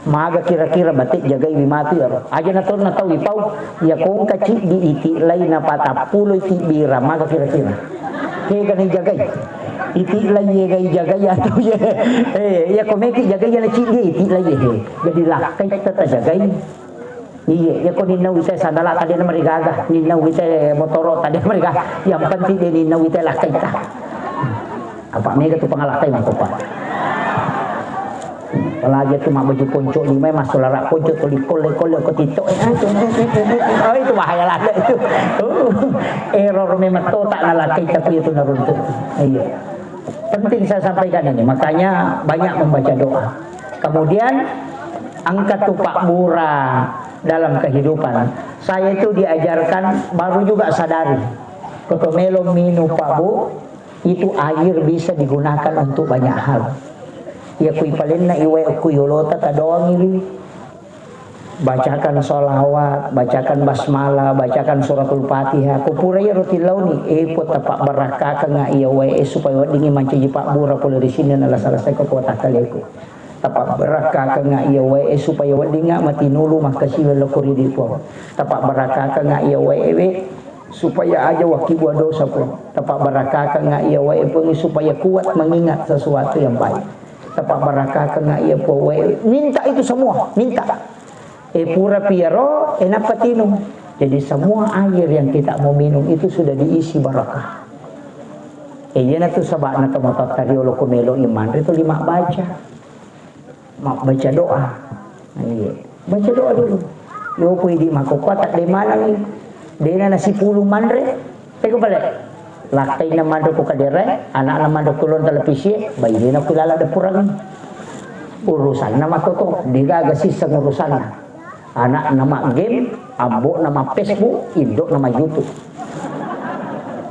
Maga kira-kira batik jagai mati aro. Aja na tahu ipau ya kong kacik di iti lain na 40 iti bira maga kira-kira. Kaya ganun jagai. Iti lagi jaga ya tu ya ya komeki jaga ya cik dia iti lagi jadi lakai kita jaga iya ya ko ninaw ite sandala tadi na marigaga ninaw ite motoro tadi marigaga yang penting dia ninaw ite lakai ta apa mega tu pangalakay mo pa apalagi tu mak baju ponco lima masuk larak ponco tu likol aku titok itu bahaya lah itu. Error memang tak nalaki tapi itu naruntuk. Iya. Penting saya sampaikan ini, makanya banyak membaca doa. Kemudian angkat tupak bura dalam kehidupan. Saya itu diajarkan baru juga sadari. Kotomelo minu Pak Bu, itu air bisa digunakan untuk banyak hal. Ya kui paling na iwe kui yolota tadoang ini. Bacakan sholawat, bacakan basmalah, bacakan suratul Fatihah. Kupura ya roti launi, pot tapak barakah nga iya wae supaya dingin manci Pak Bura pula di sini nala salah saya kekuatan kaliku. Tapak barakah nga iya wae supaya dinga mati nulu makasih lokori di po. Tapak barakah nga iya wae supaya aja wakibu dosa po. Tapak barakah nga iya wae po supaya kuat mengingat sesuatu yang baik. Tapak barakah nga iya po wae. Minta itu semua, minta. Pura piero enapatinum. Jadi semua air yang kita mau minum itu sudah diisi barakah. Yana tu sabana tomatot tariolo komelo iman itu 5 baca. Mak baca doa. Baca doa dulu. Yo pui di makoko tak de mana ni. Dena nasi 10 mandre. Teko balik. Lakai na mando ko kadere, anak na mando kulon televisi, bayi dena kulala de purang. Urusan nama toto, diga agasi sang urusan. Anak nama game, ambo nama Facebook, induk nama YouTube.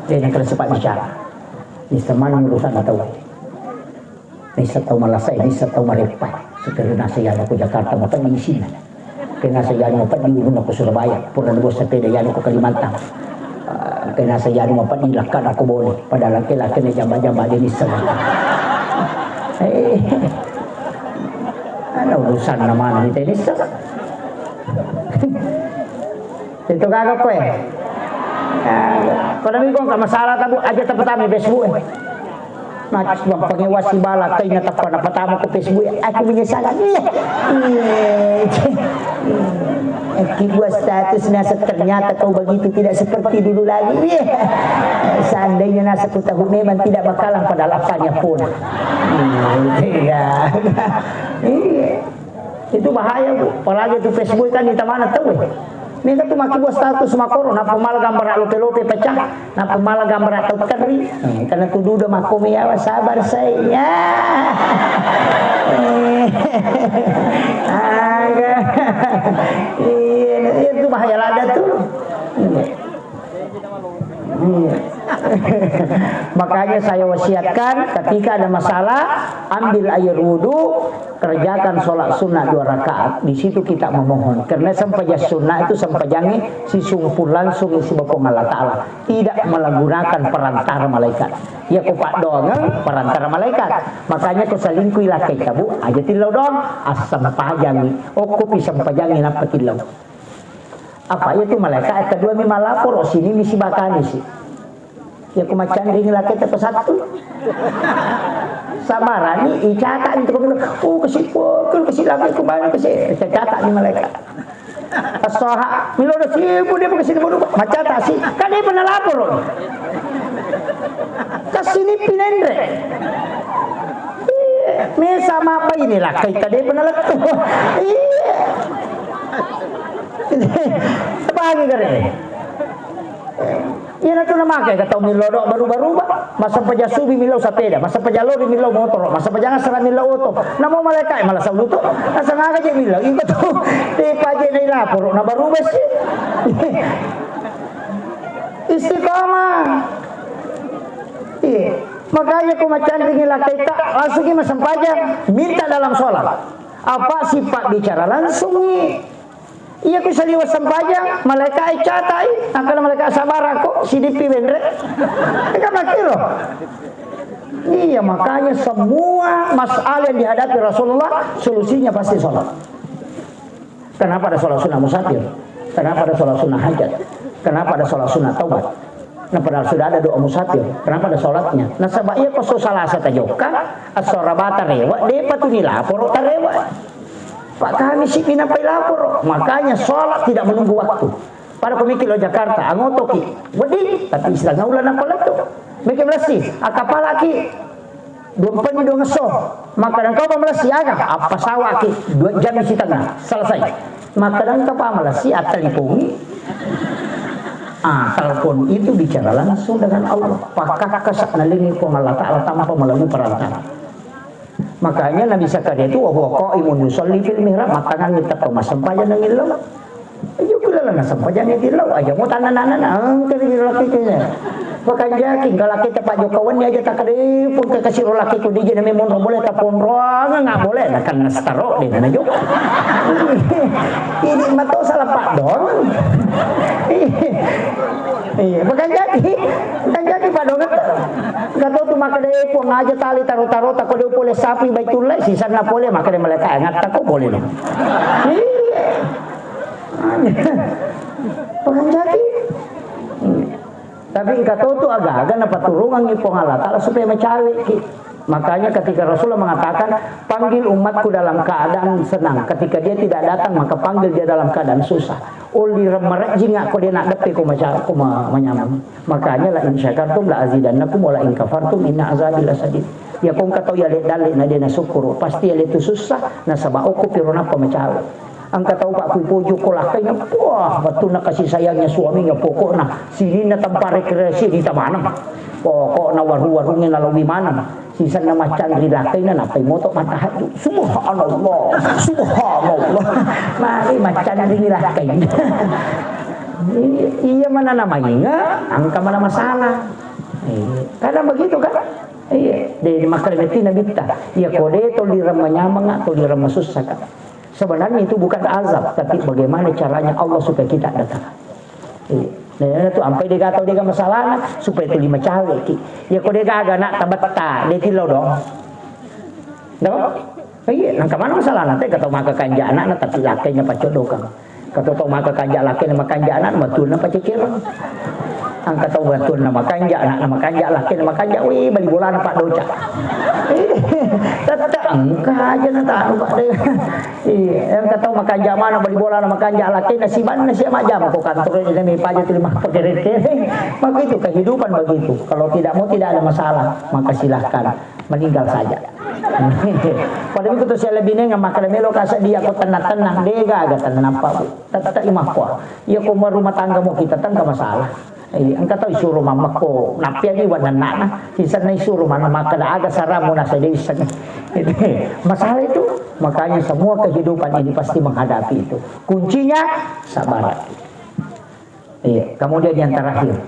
Dia yang kena sempat bicara. Ini teman urusan atau ini setau malasai, ini setau marepai. Sekarang saya aku Jakarta mau di sini. Kena saya mau di Urun aku Surabaya. Pernah bos sepeda yang aku Kalimantan. Kena saya mau di Lakan aku boleh. Padahal laki-laki ni jamba-jamba dia ni semua. Ada urusan nama ni ini semua. Itu kagak kowe. Kalau minggu enggak masalah tabu aja pertama Facebook. Mas bang pengewasi bala kay natapana pertama ko Facebook. Aku menyesal. Buat status nasa ternyata kau begitu tidak seperti dulu lagi. Seandainya nasa ku tahu memang tidak bakalan pada lapanya pun. Itu bahaya Bu. Apalagi itu Facebook kan di mana tahu. Mereka tuh maki buat status makoro, na pemal gambar lope-lope pecah, na pemal gambar atau keri. Karena tuh udah makomi ya, sabar saya. Itu bahaya lada tuh. Makanya saya wasiatkan ketika ada masalah ambil air wudhu, kerjakan sholat sunnah 2 rakaat. Di situ kita memohon. Karena sampaja sunnah itu sampajangi si sungpul langsung isi bapak Allah Ta'ala. Tidak menggunakan perantara malaikat. Ya kau pak doang perantara malaikat. Makanya kau salingkui lah kita Bu. Aja tilau dong. Asam pajangi. Kopi sampajangi napa tilau. Apa itu malaikat kedua mi malapor sini misi bakani sih. Ya kumacan ring laki tepat satu. Sabarani icatak itu kau oh kesipukul kesilaki kembali kesih catat ni malaikat. Asoha milo dah sipu dia kesini bodoh macam tak sih kan dia pernah lapor loh. Kesini pinendre. Me sama apa ini lah kita dia pernah letup. Pagi kare. Iya tu nama kayak kata milo dok baru-baru masa pejasubi milo sepeda, masa pejalori milo motor, masa pejangan serang milo auto. Namo malaikat malah sabu tu. Asa ngaga je milo. Iko tu di paje ni lapor na baru besi. Istiqamah. Iya. Makanya ku macan tinggi lakai tak langsung kita sampaikan minta dalam sholat. Apa sifat bicara langsung ni? Iya ku saliwas sampajang malaikat catai akan malaikat sabar aku sidipi bendre mereka makiro. Iya makanya semua masalah yang dihadapi Rasulullah solusinya pasti sholat. Kenapa ada sholat sunnah musafir? Kenapa ada sholat sunnah hajat? Kenapa ada sholat sunnah taubat? Nah padahal sudah ada doa musafir. Kenapa ada sholatnya? Nah sebabnya koso salah satu joka asorabata rewa depa tu nilapor tarewa. Pak kami si pinapai lapor. Makanya sholat tidak menunggu waktu. Para pemikir lo Jakarta, angotoki, wedi, tapi istilahnya ulah apa lagi? Mikir bersih, akapalaki. 24 ni dua ngeso. Maka dan kau pamalas siaga apa sawaki 2 jam isi tengah selesai. Maka dan kau pamalas si atalipungi. Telepon itu bicara langsung dengan Allah. Pakah kesak nalingi pun Allah Ta'ala tanpa melalui perantara. Makanya Nabi Zakaria itu wahwa qa'imun yusalli fil mihrab matangan kita kemas sempajan ng ilaw. Ayo kula lang sempajan ng ilaw. Ayo mo tanan-tanan kiri laki kaya. Pakan jaking kalau kita Pak Jokowi ni aja tak ada pun ke kasih laki tu dia na memang boleh tapon roang enggak boleh nak kan staro dia na jo. Ini mah salah Pak Dong. Iya, pakan jaki Pak Dong. Kata tu maka dia pun aja tali taruh-taruh tak boleh boleh sapi baitullah sisa na boleh maka dia mereka ingat tak boleh dong. Iya. Pakan jaki. Tapi kata tu agak-agak dapat turungan ni Allah Ta'ala supaya mencari. Makanya ketika Rasulullah mengatakan panggil umatku dalam keadaan senang, ketika dia tidak datang maka panggil dia dalam keadaan susah. Uli remerek jingak ko dia nak depi ko menyamam. Makanya la in syakartum la azidannakum wa la in kafartum inna azabi lasadid. Ya kung kataw ya dalit na dia na syukur pasti ya itu susah na sabao ko pero na pamacari. Ang kataw pa ako'y pujo ko lakay na wah, bato na kasi sayangnya suaminya pokok na sini na tampa rekreasi di tamanam pokok na waru-warungin na lawimanan sisan na macan rilakay na napay moto matahad subhanallah mari macan rilakay iya mana namanya angka mana masalah kadang begitu kan iya dari makalibeti na bitta iya kode tolira manyamang tolira masusah kan. Sebenarnya itu bukan azab, tapi bagaimana caranya Allah supaya kita datang. Nah, itu sampai dia kata dia masalah supaya itu 5 cawe. Ya kalau dia agak nak tabata, dia tilau dong. Dong? Iya, nang kemana masalah nanti kata maka kanja anak tapi lakainya pacodokang. Kata tau maka kanja laki nama kanja anak betul nama cekir. Angkat tahu betul nama kanja anak nama kanja laki nama kanja. Wih balik bola nampak doca. Tetap angka aja nanti pak deh. Yang kata makan jam mana beli bola makan jam laki nasi mana nasi macam kok kantornya ini pajak terima kering. Maka itu kehidupan begitu. Kalau tidak mau tidak ada masalah maka silahkan meninggal saja. Padahal itu saya lebih nengang makan melo kasih dia kok tenang dia agak tenang apa tetap imah kok. Ya kok rumah tangga mau kita tangga masalah. Angkat tahu suruh mama ko napia ni wana nana sisa na suruh mana maka na aga saramu na sa desa masalah itu makanya semua kehidupan ini pasti menghadapi itu kuncinya sabar. Kemudian yang terakhir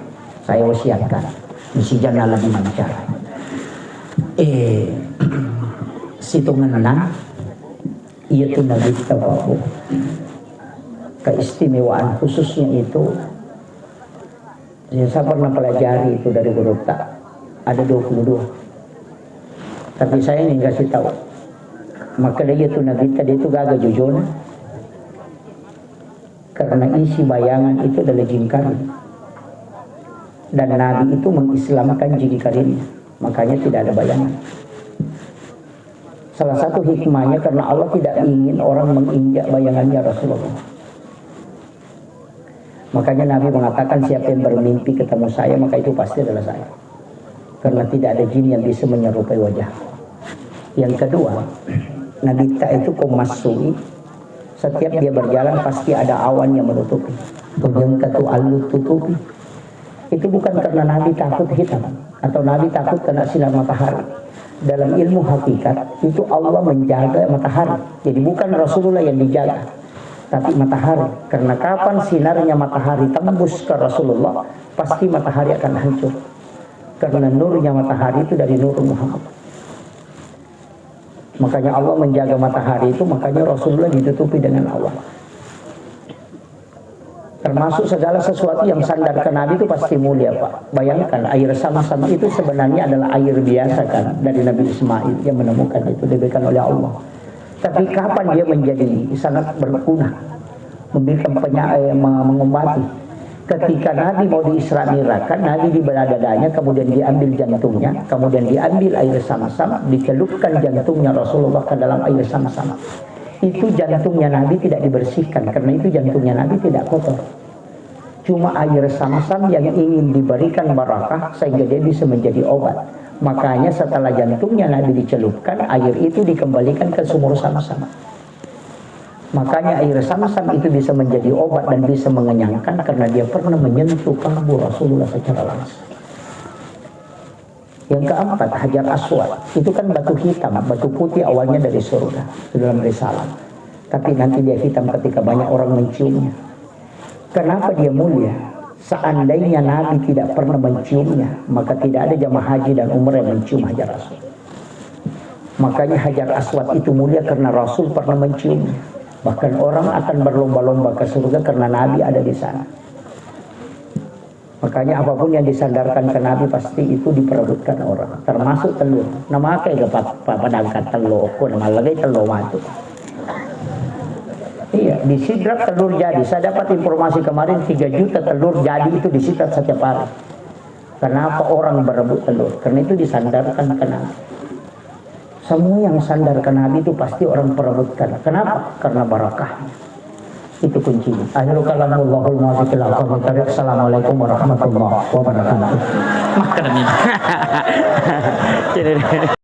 saya wasiatkan misi jangan lagi bicara situngan iya tu nabi kita bawa keistimewaan khususnya itu. Saya pernah pelajari itu dari guru tak ada 22 tapi saya ingin kasih tahu maka dia itu Nabi tadi itu gagah jujur karena isi bayangan itu adalah jin karim dan Nabi itu mengislamkan jin karimnya makanya tidak ada bayangan. Salah satu hikmahnya karena Allah tidak ingin orang menginjak bayangannya Rasulullah. Makanya Nabi mengatakan siapa yang bermimpi ketemu saya maka itu pasti adalah saya. Karena tidak ada jin yang bisa menyerupai wajah. Yang kedua, Nabi tak itu komasui setiap dia berjalan pasti ada awan yang menutupi. Yang kedua alu tutupi. Itu bukan karena Nabi takut hitam atau Nabi takut kena sinar matahari. Dalam ilmu hakikat itu Allah menjaga matahari. Jadi bukan Rasulullah yang dijaga. Tapi matahari, karena kapan sinarnya matahari tembus ke Rasulullah, pasti matahari akan hancur. Karena nurnya matahari itu dari nur Muhammad. Makanya Allah menjaga matahari itu, makanya Rasulullah ditutupi dengan Allah. Termasuk segala sesuatu yang sandar ke Nabi itu pasti mulia Pak. Bayangkan air sama-sama itu sebenarnya adalah air biasa kan dari Nabi Ismail yang menemukan itu diberikan oleh Allah. Tapi kapan dia menjadi sangat berguna, memberikan mengobati? Ketika Nabi mau diisra mi'rajkan, Nabi dibelah dadanya, kemudian diambil jantungnya, kemudian diambil air sama-sama, dicelupkan jantungnya Rasulullah ke dalam air sama-sama. Itu jantungnya Nabi tidak dibersihkan, karena itu jantungnya Nabi tidak kotor. Cuma air Zam-Zam yang ingin diberikan barakah sehingga dia bisa menjadi obat. Makanya setelah jantungnya Nabi dicelupkan, air itu dikembalikan ke sumur Zam-Zam. Makanya air Zam-Zam itu bisa menjadi obat dan bisa mengenyangkan karena dia pernah menyentuh kalbu Rasulullah secara langsung. Yang keempat, Hajar Aswad. Itu kan batu hitam, batu putih awalnya dari surga, dalam risalah. Tapi nanti dia hitam ketika banyak orang menciumnya. Kenapa dia mulia? Seandainya Nabi tidak pernah menciumnya, maka tidak ada jamaah haji dan umrah yang mencium Hajar Aswad. Makanya Hajar Aswad itu mulia karena Rasul pernah menciumnya. Bahkan orang akan berlomba-lomba ke surga karena Nabi ada di sana. Makanya apapun yang disandarkan ke Nabi pasti itu diperebutkan orang, termasuk telur. Nama kayak padangkat telur, nama lagi telur matu. Iya, di Sidrat telur jadi. Saya dapat informasi kemarin 3 juta telur jadi itu di Sidrat setiap hari. Kenapa orang berebut telur? Karena itu disandarkan ke Nabi. Semua yang sandar ke Nabi itu pasti orang perebutkan. Kenapa? Karena barakahnya. Itu kuncinya. Akhirul kalamul muwaffiq ila aqwamit thariq. Assalamualaikum warahmatullahi wabarakatuh. Makan ini.